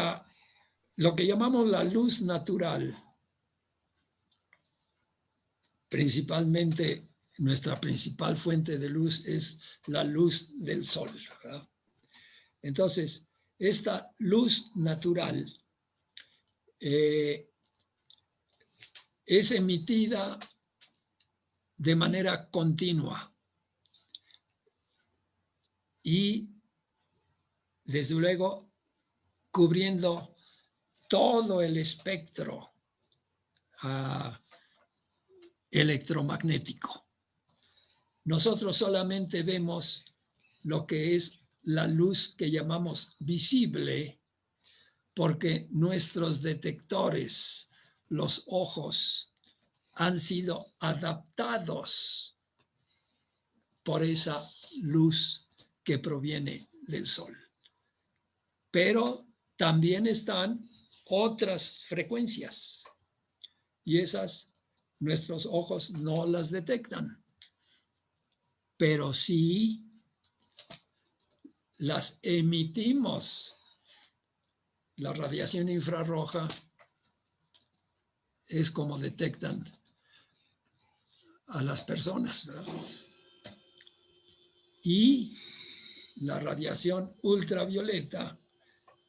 Speaker 2: lo que llamamos la luz natural, principalmente nuestra principal fuente de luz es la luz del sol, ¿verdad? Entonces, esta luz natural es emitida de manera continua y, desde luego, cubriendo todo el espectro electromagnético. Nosotros solamente vemos lo que es la luz que llamamos visible, porque nuestros detectores, los ojos, han sido adaptados por esa luz que proviene del sol. Pero también están otras frecuencias y esas nuestros ojos no las detectan, pero sí las emitimos. La radiación infrarroja es como detectan a las personas, ¿verdad? Y la radiación ultravioleta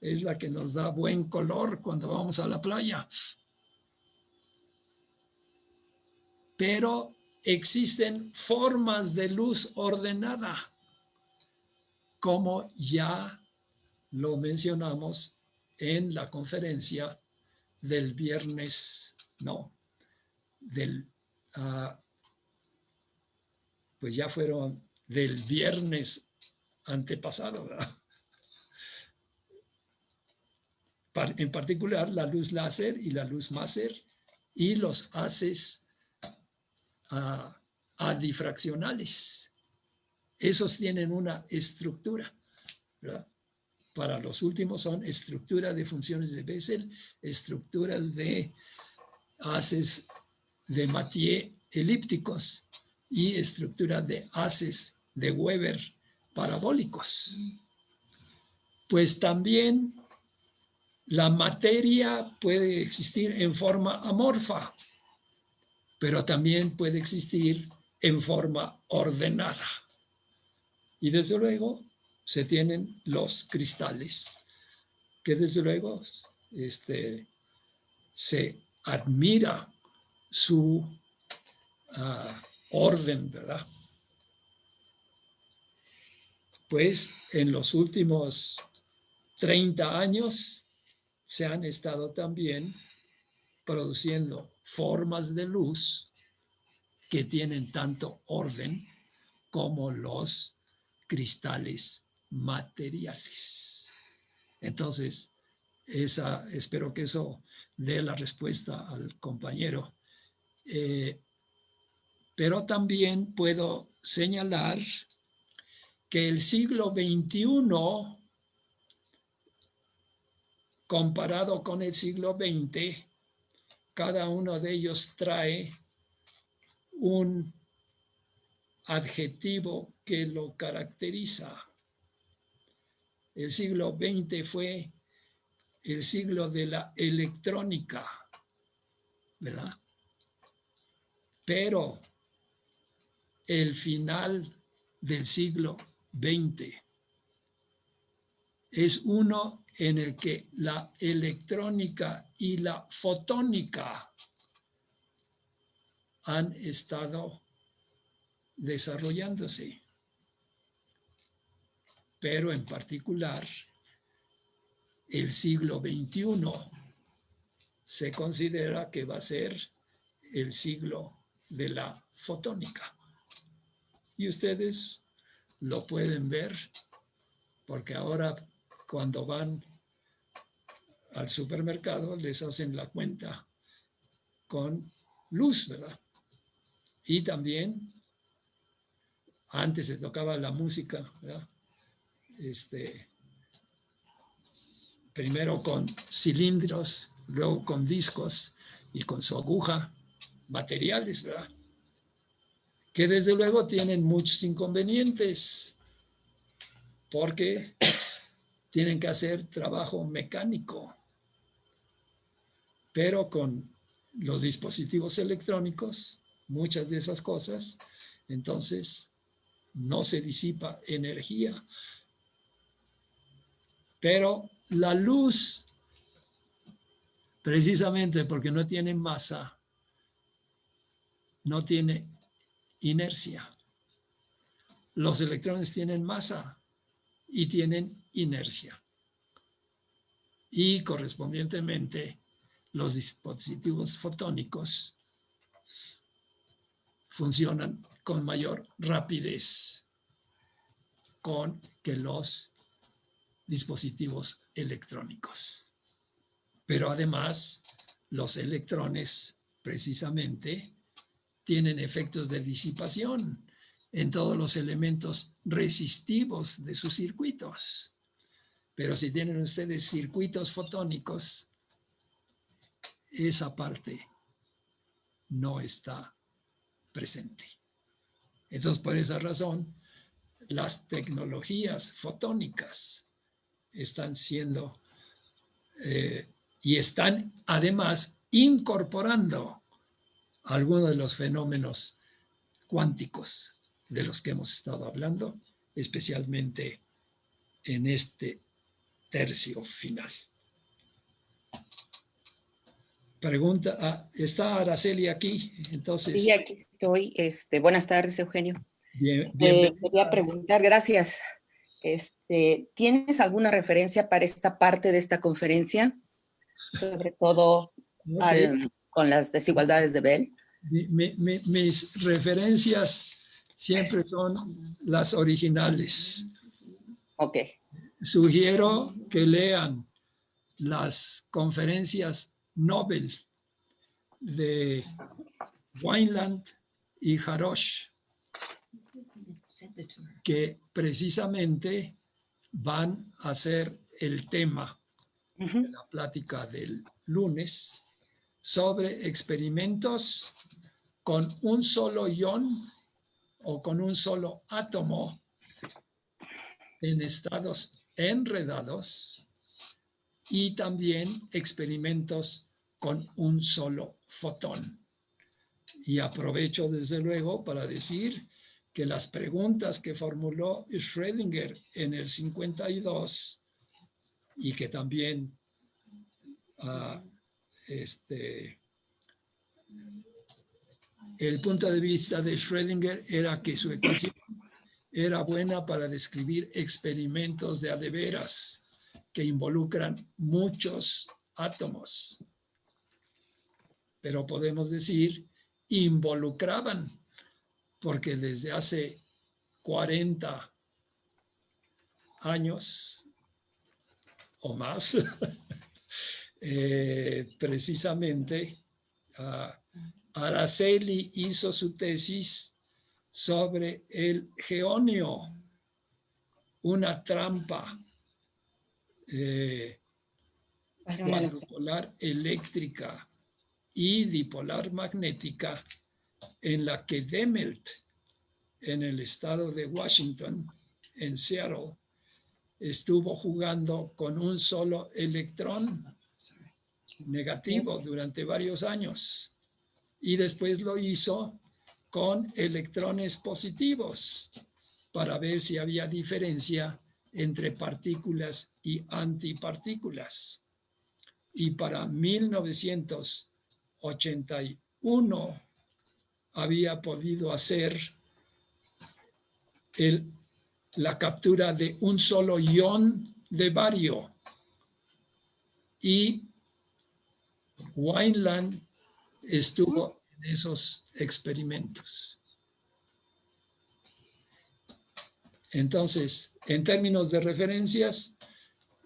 Speaker 2: es la que nos da buen color cuando vamos a la playa. Pero existen formas de luz ordenada, como ya lo mencionamos en la conferencia del viernes, pues ya fueron del viernes antepasado, ¿verdad? En particular la luz láser y la luz Maser y los haces adifraccionales. Esos tienen una estructura, ¿verdad? Para los últimos son estructuras de funciones de Bessel, estructuras de haces de Mathieu elípticos y estructura de haces de Weber parabólicos. Pues también la materia puede existir en forma amorfa, pero también puede existir en forma ordenada. Y desde luego se tienen los cristales, que desde luego se admira su orden, ¿verdad? Pues en los últimos 30 años se han estado también produciendo formas de luz que tienen tanto orden como los cristales materiales. Entonces, espero que eso dé la respuesta al compañero. Pero también puedo señalar que el siglo XXI, comparado con el siglo XX, cada uno de ellos trae un adjetivo que lo caracteriza. El siglo XX fue el siglo de la electrónica, ¿verdad? Pero el final del siglo XX es uno en el que la electrónica y la fotónica han estado desarrollándose. Pero en particular, el siglo XXI se considera que va a ser el siglo de la fotónica. Y ustedes lo pueden ver porque ahora cuando van al supermercado les hacen la cuenta con luz, ¿verdad? Y también antes se tocaba la música, ¿verdad? Primero con cilindros, luego con discos y con su aguja, materiales, ¿verdad? Que desde luego tienen muchos inconvenientes porque tienen que hacer trabajo mecánico, pero con los dispositivos electrónicos, muchas de esas cosas, entonces no se disipa energía. Pero la luz, precisamente porque no tiene masa, no tiene inercia. Los electrones tienen masa y tienen inercia. Y correspondientemente, los dispositivos fotónicos funcionan con mayor rapidez que los dispositivos electrónicos. Pero además, los electrones precisamente tienen efectos de disipación en todos los elementos resistivos de sus circuitos. Pero si tienen ustedes circuitos fotónicos, esa parte no está presente. Entonces, por esa razón, las tecnologías fotónicas están siendo y están además incorporando algunos de los fenómenos cuánticos de los que hemos estado hablando, especialmente en este tercio final. Pregunta, ¿está Araceli aquí? Entonces,
Speaker 3: sí, aquí estoy. Buenas tardes, Eugenio.
Speaker 2: Bienvenida.
Speaker 3: Quería preguntar, gracias. ¿Tienes alguna referencia para esta parte de esta conferencia? Sobre todo con las desigualdades de Bell.
Speaker 2: Mis referencias siempre son las originales.
Speaker 3: Ok.
Speaker 2: Sugiero que lean las conferencias Nobel de Wineland y Harosh, que precisamente van a ser el tema de la plática del lunes sobre experimentos con un solo ion o con un solo átomo en estados enredados y también experimentos con un solo fotón. Y aprovecho desde luego para decir que las preguntas que formuló Schrödinger en el 52 y que también el punto de vista de Schrödinger era que su ecuación era buena para describir experimentos de a de veras que involucran muchos átomos. pero podemos decir involucraban, porque desde hace 40 años o más, precisamente, Araceli hizo su tesis sobre el geonio, una trampa cuadrupolar eléctrica y dipolar magnética en la que Dehmelt, en el estado de Washington, en Seattle, estuvo jugando con un solo electrón negativo durante varios años y después lo hizo con electrones positivos para ver si había diferencia entre partículas y antipartículas. Y para 1981 había podido hacer la captura de un solo ion de bario. Y Wineland estuvo en esos experimentos. Entonces, en términos de referencias,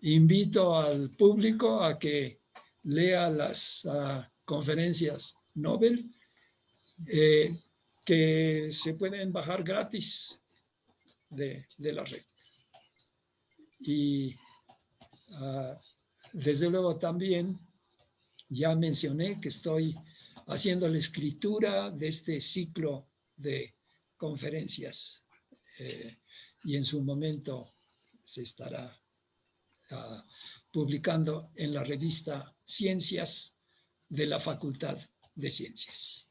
Speaker 2: invito al público a que lea las conferencias Nobel que se pueden bajar gratis de la red. Y desde luego también ya mencioné que estoy haciendo la escritura de este ciclo de conferencias y en su momento se estará publicando en la revista Ciencias de la Facultad de Ciencias.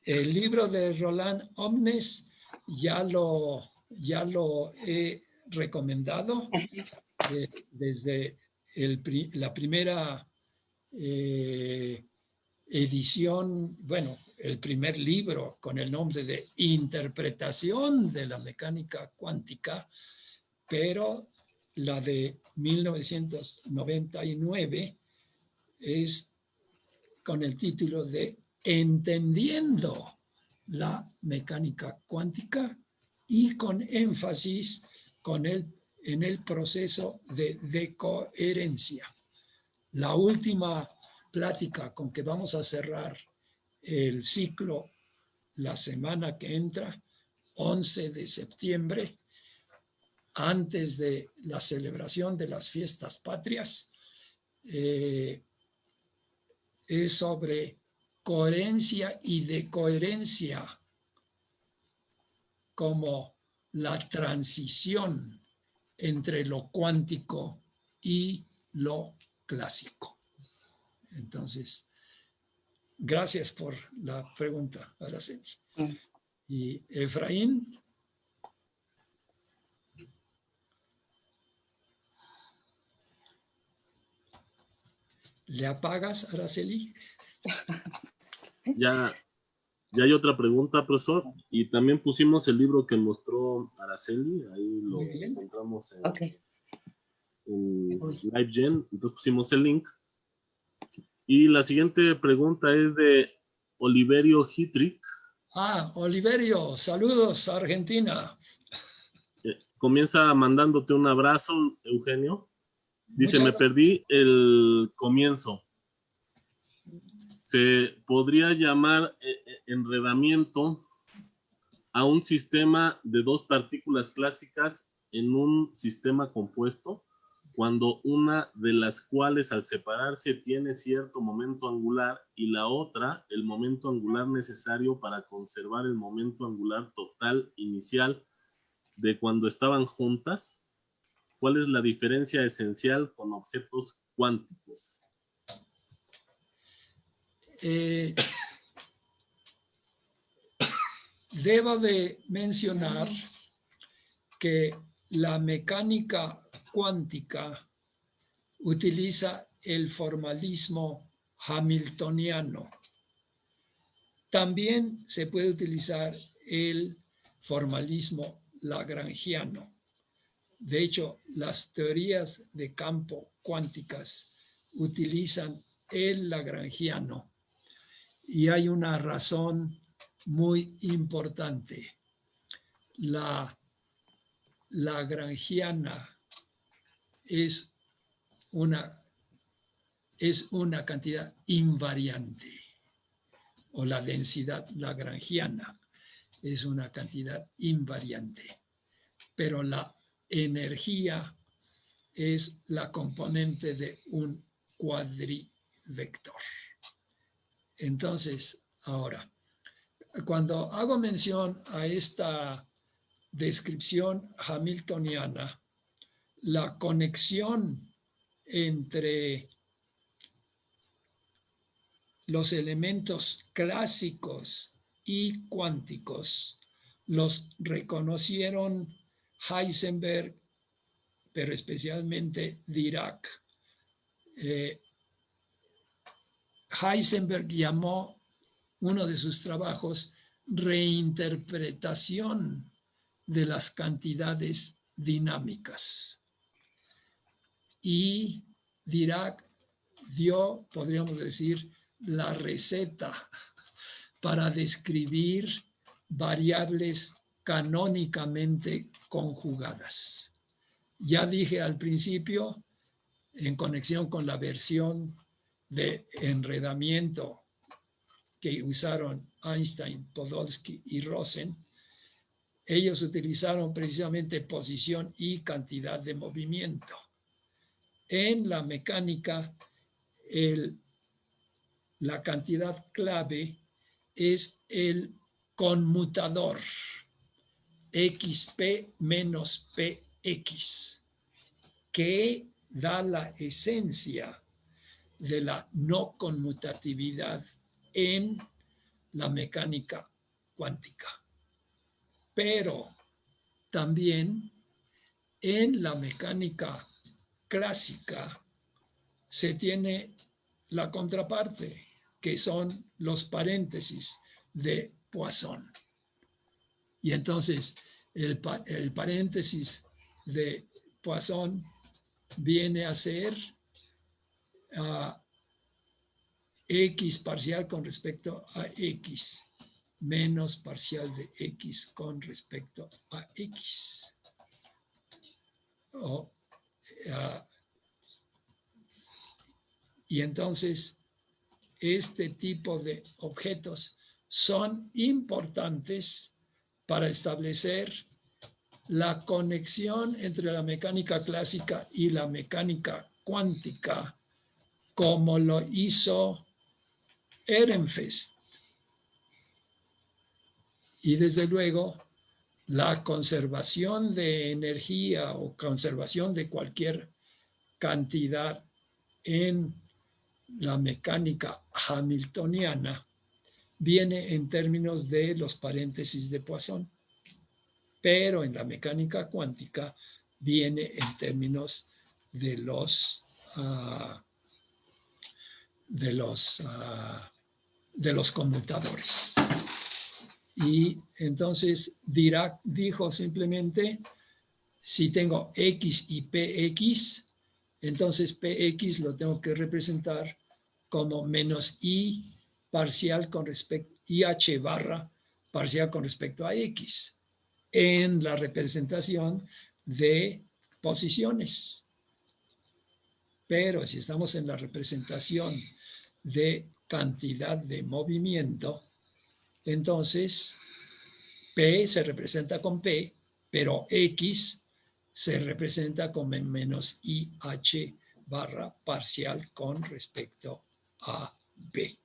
Speaker 2: El libro de Roland Omnes ya lo he recomendado desde la primera edición, bueno, el primer libro con el nombre de Interpretación de la Mecánica Cuántica, pero la de 1999 es con el título de Entendiendo la Mecánica Cuántica y con énfasis en el proceso de decoherencia. La última plática con que vamos a cerrar el ciclo la semana que entra, 11 de septiembre, antes de la celebración de las fiestas patrias, es sobre coherencia y decoherencia como la transición entre lo cuántico y lo clásico. Entonces, gracias por la pregunta, Araceli. Y Efraín. ¿Le apagas, Araceli?
Speaker 1: Ya hay otra pregunta, profesor. Y también pusimos el libro que mostró Araceli. Ahí lo encontramos en LiveGen. Entonces pusimos el link. Y la siguiente pregunta es de Oliverio Hitrick.
Speaker 2: Oliverio, saludos a Argentina.
Speaker 1: Comienza mandándote un abrazo, Eugenio. Dice, me perdí el comienzo. ¿Se podría llamar enredamiento a un sistema de dos partículas clásicas en un sistema compuesto, cuando una de las cuales al separarse tiene cierto momento angular y la otra el momento angular necesario para conservar el momento angular total inicial de cuando estaban juntas? ¿Cuál es la diferencia esencial con objetos cuánticos?
Speaker 2: Debo de mencionar que la mecánica cuántica utiliza el formalismo hamiltoniano. También se puede utilizar el formalismo lagrangiano. De hecho, las teorías de campo cuánticas utilizan el lagrangiano. Y hay una razón muy importante. La lagrangiana es una cantidad invariante, o la densidad lagrangiana es una cantidad invariante, pero la energía es la componente de un cuadrivector. Entonces, ahora, cuando hago mención a esta descripción hamiltoniana, la conexión entre los elementos clásicos y cuánticos los reconocieron Heisenberg, pero especialmente Dirac. Heisenberg llamó uno de sus trabajos reinterpretación de las cantidades dinámicas. Y Dirac dio, podríamos decir, la receta para describir variables canónicamente conjugadas. Ya dije al principio, en conexión con la versión de enredamiento que usaron Einstein, Podolsky y Rosen, ellos utilizaron precisamente posición y cantidad de movimiento. En la mecánica, la cantidad clave es el conmutador XP menos PX, que da la esencia de la no conmutatividad en la mecánica cuántica. Pero también en la mecánica clásica se tiene la contraparte, que son los paréntesis de Poisson. Y entonces el paréntesis de Poisson viene a ser X parcial con respecto a X menos parcial de X con respecto a X. Y entonces este tipo de objetos son importantes para establecer la conexión entre la mecánica clásica y la mecánica cuántica, como lo hizo Ehrenfest. Y desde luego, la conservación de energía o conservación de cualquier cantidad en la mecánica hamiltoniana viene en términos de los paréntesis de Poisson, pero en la mecánica cuántica viene en términos de los conmutadores. Y entonces Dirac dijo simplemente, si tengo X y PX, entonces PX lo tengo que representar como menos I parcial con respecto, IH barra parcial con respecto a X, en la representación de posiciones. Pero si estamos en la representación de cantidad de movimiento, entonces P se representa con P, pero X se representa con menos IH barra parcial con respecto a P.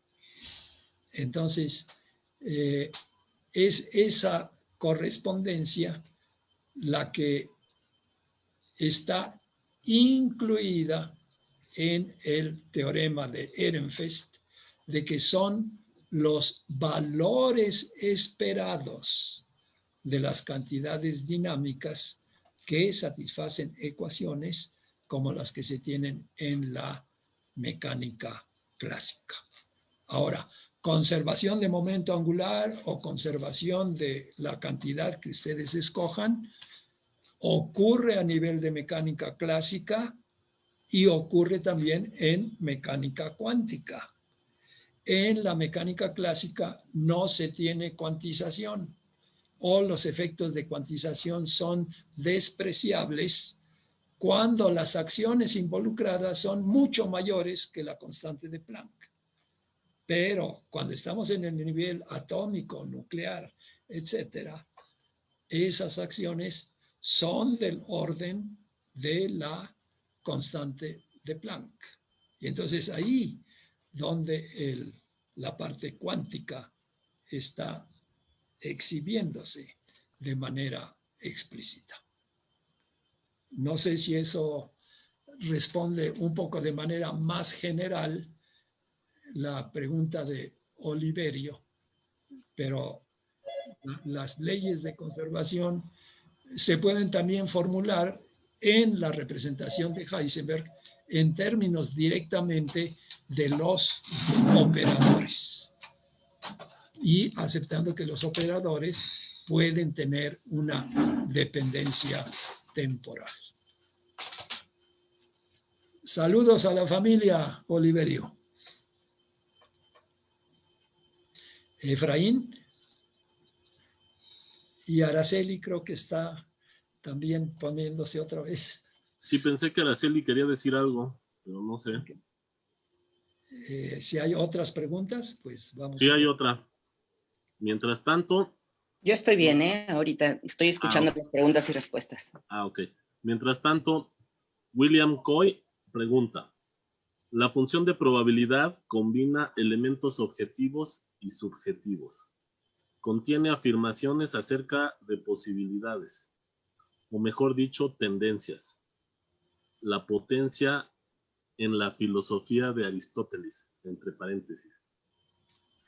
Speaker 2: Entonces, es esa correspondencia la que está incluida en el teorema de Ehrenfest, de que son los valores esperados de las cantidades dinámicas que satisfacen ecuaciones como las que se tienen en la mecánica clásica. Ahora, conservación de momento angular o conservación de la cantidad que ustedes escojan ocurre a nivel de mecánica clásica y ocurre también en mecánica cuántica. En la mecánica clásica no se tiene cuantización o los efectos de cuantización son despreciables cuando las acciones involucradas son mucho mayores que la constante de Planck. Pero cuando estamos en el nivel atómico, nuclear, etcétera, esas acciones son del orden de la constante de Planck. Y entonces ahí donde la parte cuántica está exhibiéndose de manera explícita. No sé si eso responde un poco de manera más general la pregunta de Oliverio, pero las leyes de conservación se pueden también formular en la representación de Heisenberg en términos directamente de los operadores y aceptando que los operadores pueden tener una dependencia temporal. Saludos a la familia, Oliverio. Efraín y Araceli creo que está también poniéndose otra vez.
Speaker 1: Sí, pensé que Araceli quería decir algo, pero no sé.
Speaker 2: Si hay otras preguntas, pues vamos.
Speaker 1: Sí, hay otra. Mientras tanto...
Speaker 3: Yo estoy bien, ahorita estoy escuchando las preguntas y respuestas.
Speaker 1: Ok. Mientras tanto, William Coy pregunta, ¿la función de probabilidad combina elementos objetivos y subjetivos? Contiene afirmaciones acerca de posibilidades, o mejor dicho, tendencias. La potencia en la filosofía de Aristóteles, entre paréntesis.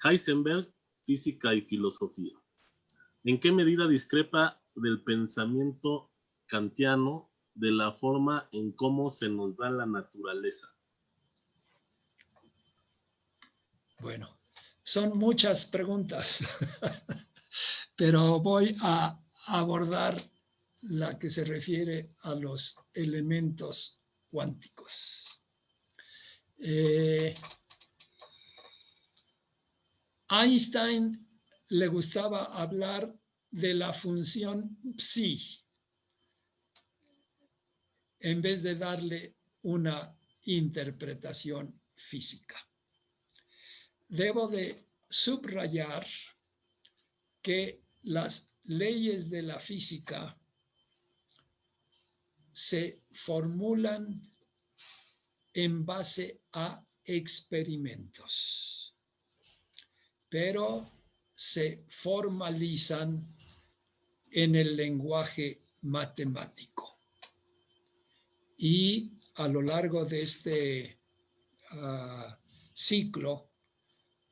Speaker 1: Heisenberg, física y filosofía. ¿En qué medida discrepa del pensamiento kantiano de la forma en cómo se nos da la naturaleza?
Speaker 2: Bueno, son muchas preguntas, pero voy a abordar la que se refiere a los elementos cuánticos. Einstein le gustaba hablar de la función psi en vez de darle una interpretación física. Debo de subrayar que las leyes de la física se formulan en base a experimentos, pero se formalizan en el lenguaje matemático. Y a lo largo de este ciclo,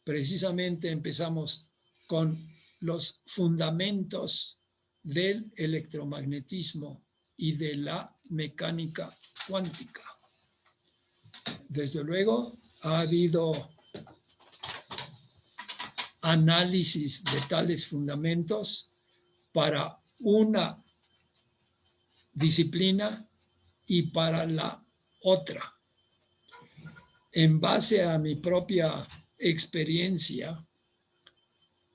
Speaker 2: precisamente empezamos con los fundamentos del electromagnetismo y de la mecánica cuántica. Desde luego, ha habido análisis de tales fundamentos para una disciplina y para la otra. En base a mi propia experiencia,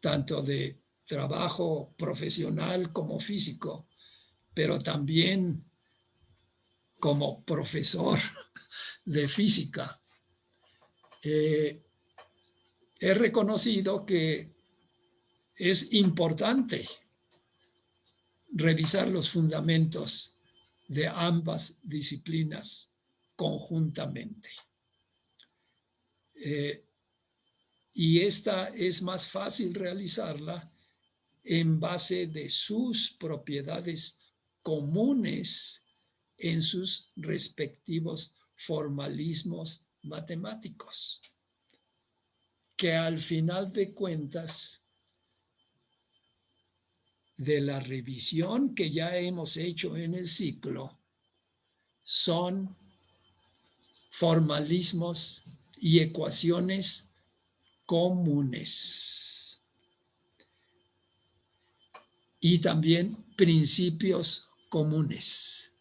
Speaker 2: tanto de trabajo profesional como físico, pero también como profesor de física, he reconocido que es importante revisar los fundamentos de ambas disciplinas conjuntamente. Y esta es más fácil realizarla en base de sus propiedades comunes en sus respectivos formalismos matemáticos, que al final de cuentas, de la revisión que ya hemos hecho en el ciclo, son formalismos y ecuaciones comunes. Y también principios comunes.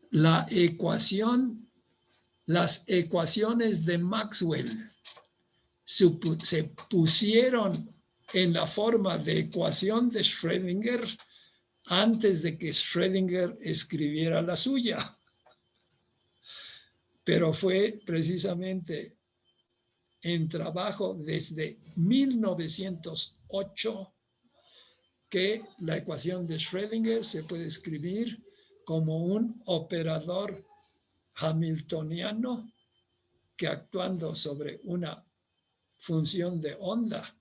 Speaker 2: La ecuación las ecuaciones de Maxwell se pusieron en la forma de ecuación de Schrödinger antes de que Schrödinger escribiera la suya. Pero fue precisamente en trabajo desde 1908 que la ecuación de Schrödinger se puede escribir como un operador hamiltoniano que, actuando sobre una función de onda,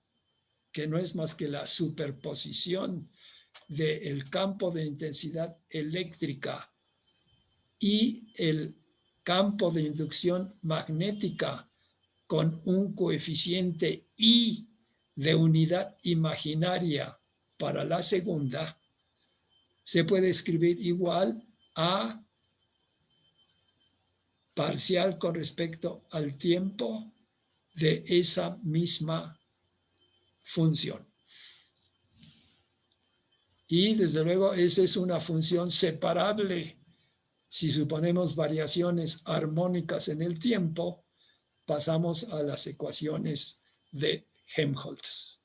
Speaker 2: que no es más que la superposición del campo de intensidad eléctrica y el campo de inducción magnética con un coeficiente I de unidad imaginaria para la segunda, se puede escribir igual a parcial con respecto al tiempo de esa misma función. Y desde luego esa es una función separable. Si suponemos variaciones armónicas en el tiempo, pasamos a las ecuaciones de Helmholtz.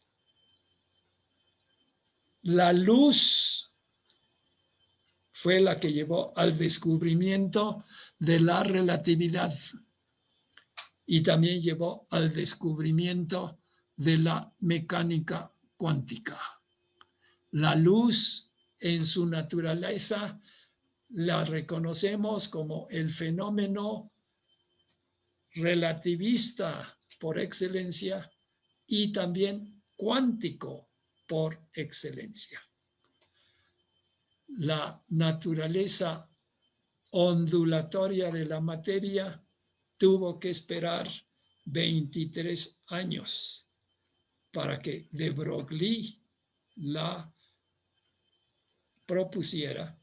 Speaker 2: La luz fue la que llevó al descubrimiento de la relatividad y también llevó al descubrimiento de la mecánica cuántica. La luz en su naturaleza la reconocemos como el fenómeno relativista por excelencia y también cuántico por excelencia. La naturaleza ondulatoria de la materia tuvo que esperar 23 años para que de Broglie la propusiera,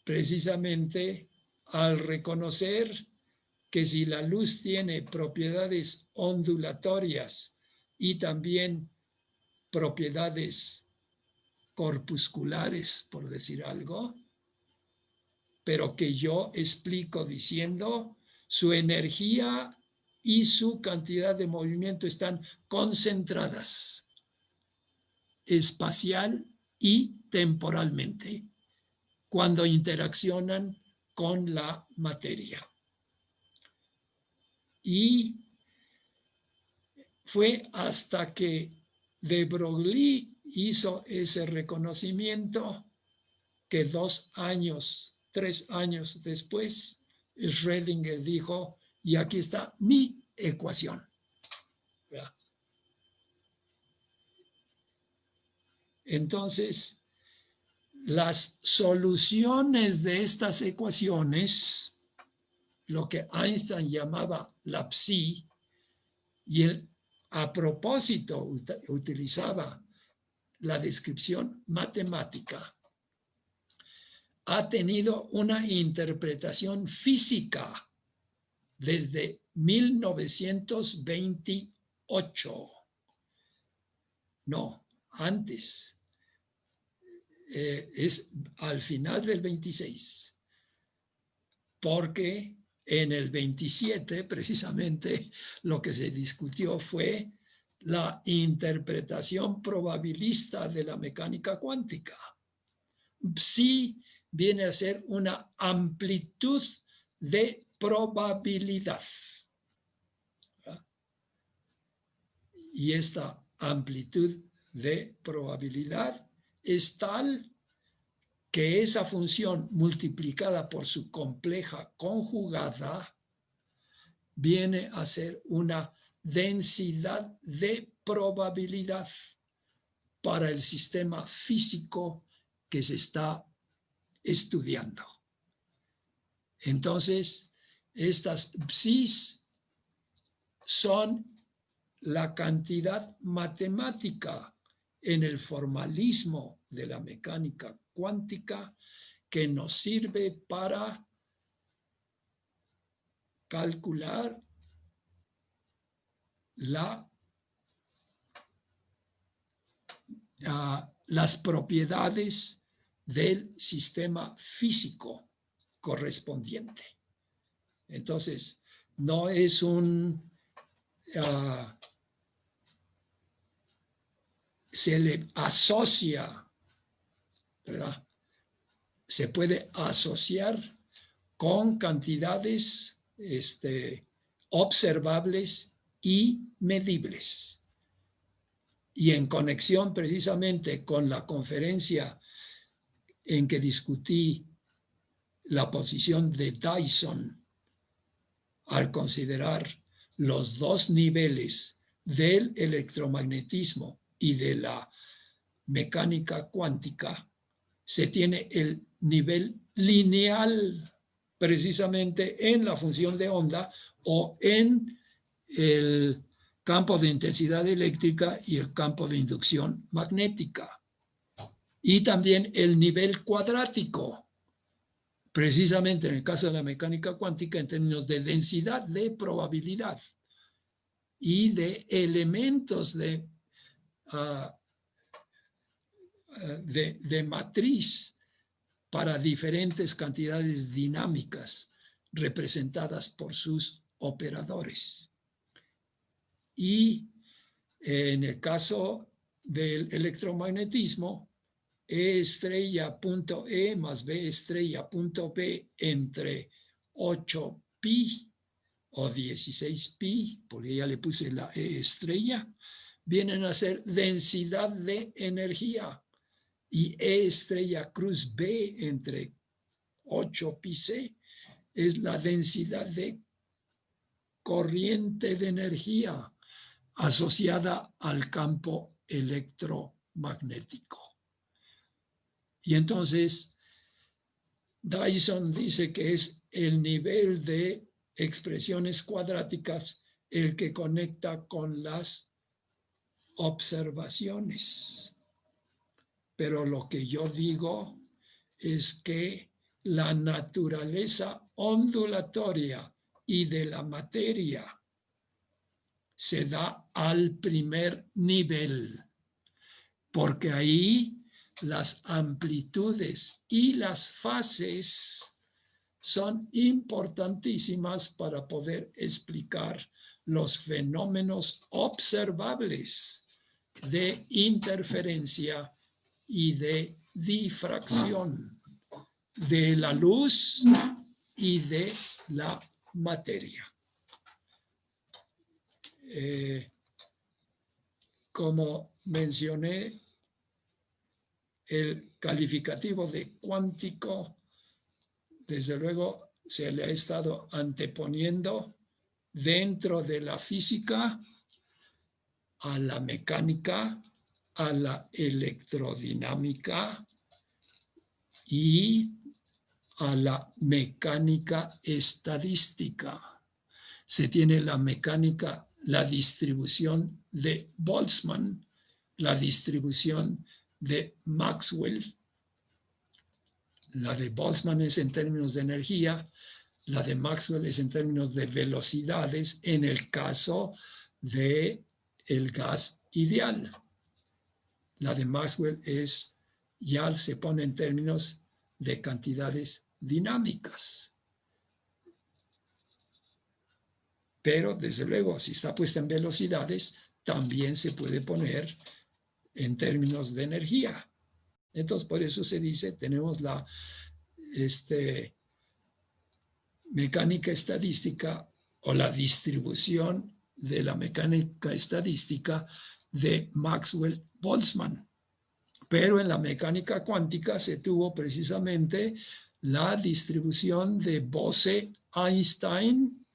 Speaker 2: precisamente al reconocer que si la luz tiene propiedades ondulatorias y también propiedades corpusculares, por decir algo, pero que yo explico diciendo su energía y su cantidad de movimiento están concentradas espacial y temporalmente cuando interaccionan con la materia. Y fue hasta que de Broglie hizo ese reconocimiento que 2 años, 3 años después, Schrödinger dijo, y aquí está mi ecuación. ¿Verdad? Entonces, las soluciones de estas ecuaciones, lo que Einstein llamaba la psi, y él a propósito utilizaba la descripción matemática, ha tenido una interpretación física desde 1928. No, antes. Es al final del 26. Porque en el 27, precisamente, lo que se discutió fue la interpretación probabilista de la mecánica cuántica. Psi viene a ser una amplitud de probabilidad. Y esta amplitud de probabilidad es tal que esa función multiplicada por su compleja conjugada viene a ser una densidad de probabilidad para el sistema físico que se está estudiando. Entonces, estas psis son la cantidad matemática en el formalismo de la mecánica cuántica que nos sirve para calcular las propiedades del sistema físico correspondiente. Entonces, no es un... se le asocia, ¿verdad? Se puede asociar con cantidades observables y medibles. Y en conexión precisamente con la conferencia en que discutí la posición de Dyson al considerar los dos niveles del electromagnetismo y de la mecánica cuántica, se tiene el nivel lineal precisamente en la función de onda o en el campo de intensidad eléctrica y el campo de inducción magnética. Y también el nivel cuadrático, precisamente en el caso de la mecánica cuántica en términos de densidad de probabilidad y de elementos de matriz para diferentes cantidades dinámicas representadas por sus operadores. Y en el caso del electromagnetismo, E estrella punto E más B estrella punto B entre 8pi o 16pi, porque ya le puse la E estrella, vienen a ser densidad de energía. Y E estrella cruz B entre 8pi C es la densidad de corriente de energía asociada al campo electromagnético. Y entonces Dyson dice que es el nivel de expresiones cuadráticas el que conecta con las observaciones. Pero lo que yo digo es que la naturaleza ondulatoria y de la materia se da al primer nivel, porque ahí las amplitudes y las fases son importantísimas para poder explicar los fenómenos observables de interferencia y de difracción de la luz y de la materia. Como mencioné, el calificativo de cuántico, desde luego, se le ha estado anteponiendo dentro de la física a la mecánica, a la electrodinámica y a la mecánica estadística. Se tiene la mecánica, la distribución de Boltzmann, la distribución de Maxwell. La de Boltzmann es en términos de energía, la de Maxwell es en términos de velocidades en el caso de el gas ideal. La de Maxwell ya se pone en términos de cantidades dinámicas. Pero, desde luego, si está puesta en velocidades, también se puede poner en términos de energía. Entonces, por eso se dice, tenemos la mecánica estadística o la distribución de la mecánica estadística de Maxwell-Boltzmann. Pero en la mecánica cuántica se tuvo precisamente la distribución de Bose-Einstein,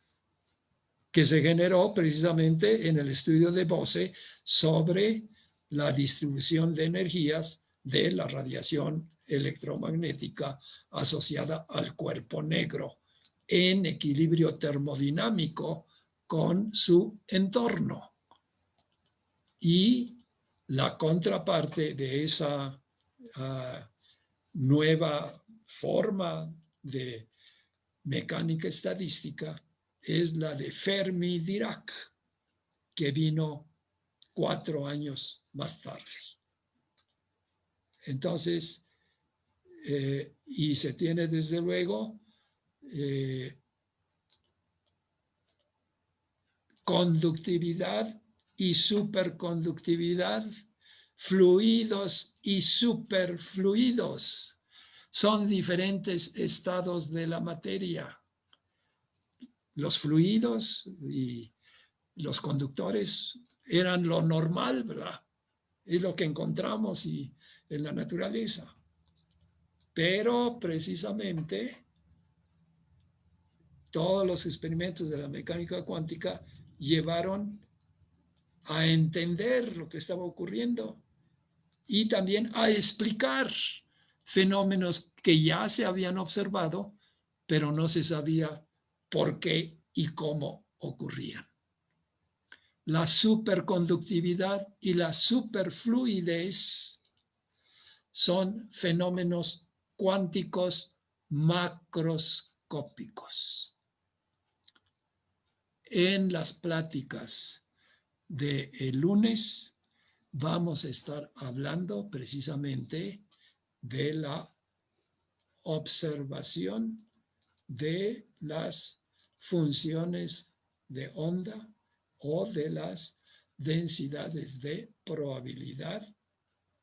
Speaker 2: que se generó precisamente en el estudio de Bose sobre la distribución de energías de la radiación electromagnética asociada al cuerpo negro en equilibrio termodinámico con su entorno. Y la contraparte de esa nueva forma de mecánica estadística es la de Fermi-Dirac, que vino 4 años más tarde. Entonces, y se tiene desde luego conductividad y superconductividad, fluidos y superfluidos. Son diferentes estados de la materia. Los fluidos y los conductores eran lo normal, ¿verdad? Es lo que encontramos en la naturaleza. Pero precisamente todos los experimentos de la mecánica cuántica llevaron a entender lo que estaba ocurriendo y también a explicar fenómenos que ya se habían observado, pero no se sabía por qué y cómo ocurrían. La superconductividad y la superfluidez son fenómenos cuánticos macroscópicos. En las pláticas del lunes vamos a estar hablando precisamente de la observación de las funciones de onda o de las densidades de probabilidad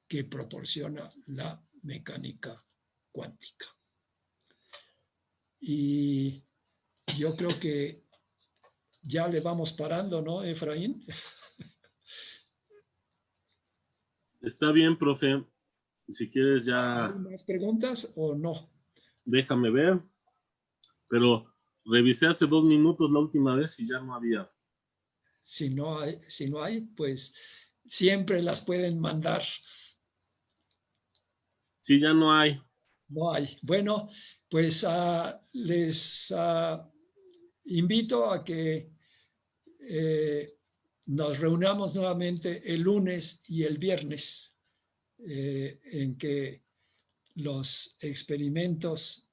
Speaker 2: que proporciona la mecánica cuántica. Y yo creo que ya le vamos parando, ¿no, Efraín?
Speaker 1: Está bien, profe. Si quieres ya...
Speaker 2: ¿Hay más preguntas o no?
Speaker 1: Déjame ver. Pero revisé hace 2 minutos la última vez y ya no había.
Speaker 2: Si no hay, pues siempre las pueden mandar.
Speaker 1: Sí, ya no hay.
Speaker 2: No hay. Bueno, pues les invito a que nos reunamos nuevamente el lunes y el viernes, en que los experimentos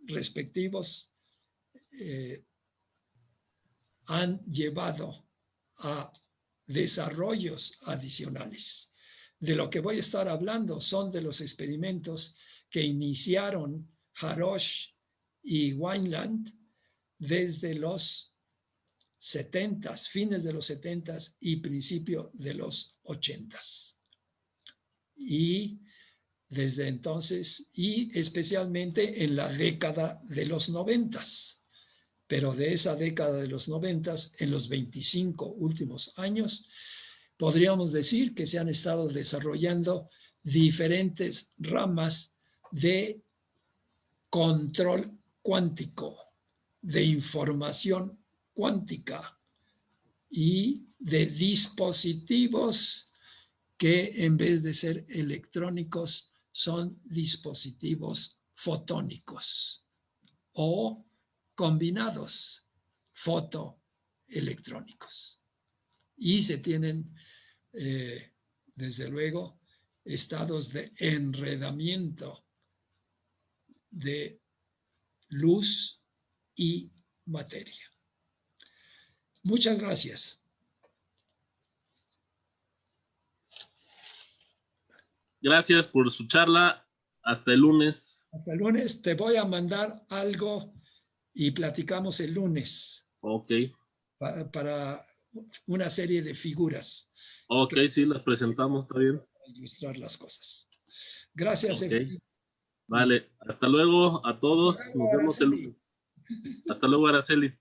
Speaker 2: respectivos han llevado a desarrollos adicionales. De lo que voy a estar hablando son de los experimentos que iniciaron Harosh y Wineland desde los 70s, fines de los 70s y principio de los 80s. Y desde entonces, y especialmente en la década de los 90s. Pero de esa década de los 90s, en los 25 últimos años, podríamos decir que se han estado desarrollando diferentes ramas de control cuántico, de información cuántica y de dispositivos que en vez de ser electrónicos son dispositivos fotónicos o combinados fotoelectrónicos. Y se tienen, desde luego, estados de enredamiento de luz y materia. Muchas gracias.
Speaker 1: Gracias por su charla. Hasta el lunes.
Speaker 2: Hasta el lunes. Te voy a mandar algo y platicamos el lunes.
Speaker 1: Ok.
Speaker 2: Para una serie de figuras.
Speaker 1: Ok, sí, las presentamos, está bien.
Speaker 2: Para ilustrar las cosas. Gracias,
Speaker 1: Okay. Vale, hasta luego a todos. Nos vemos el lunes. Hasta luego, Araceli.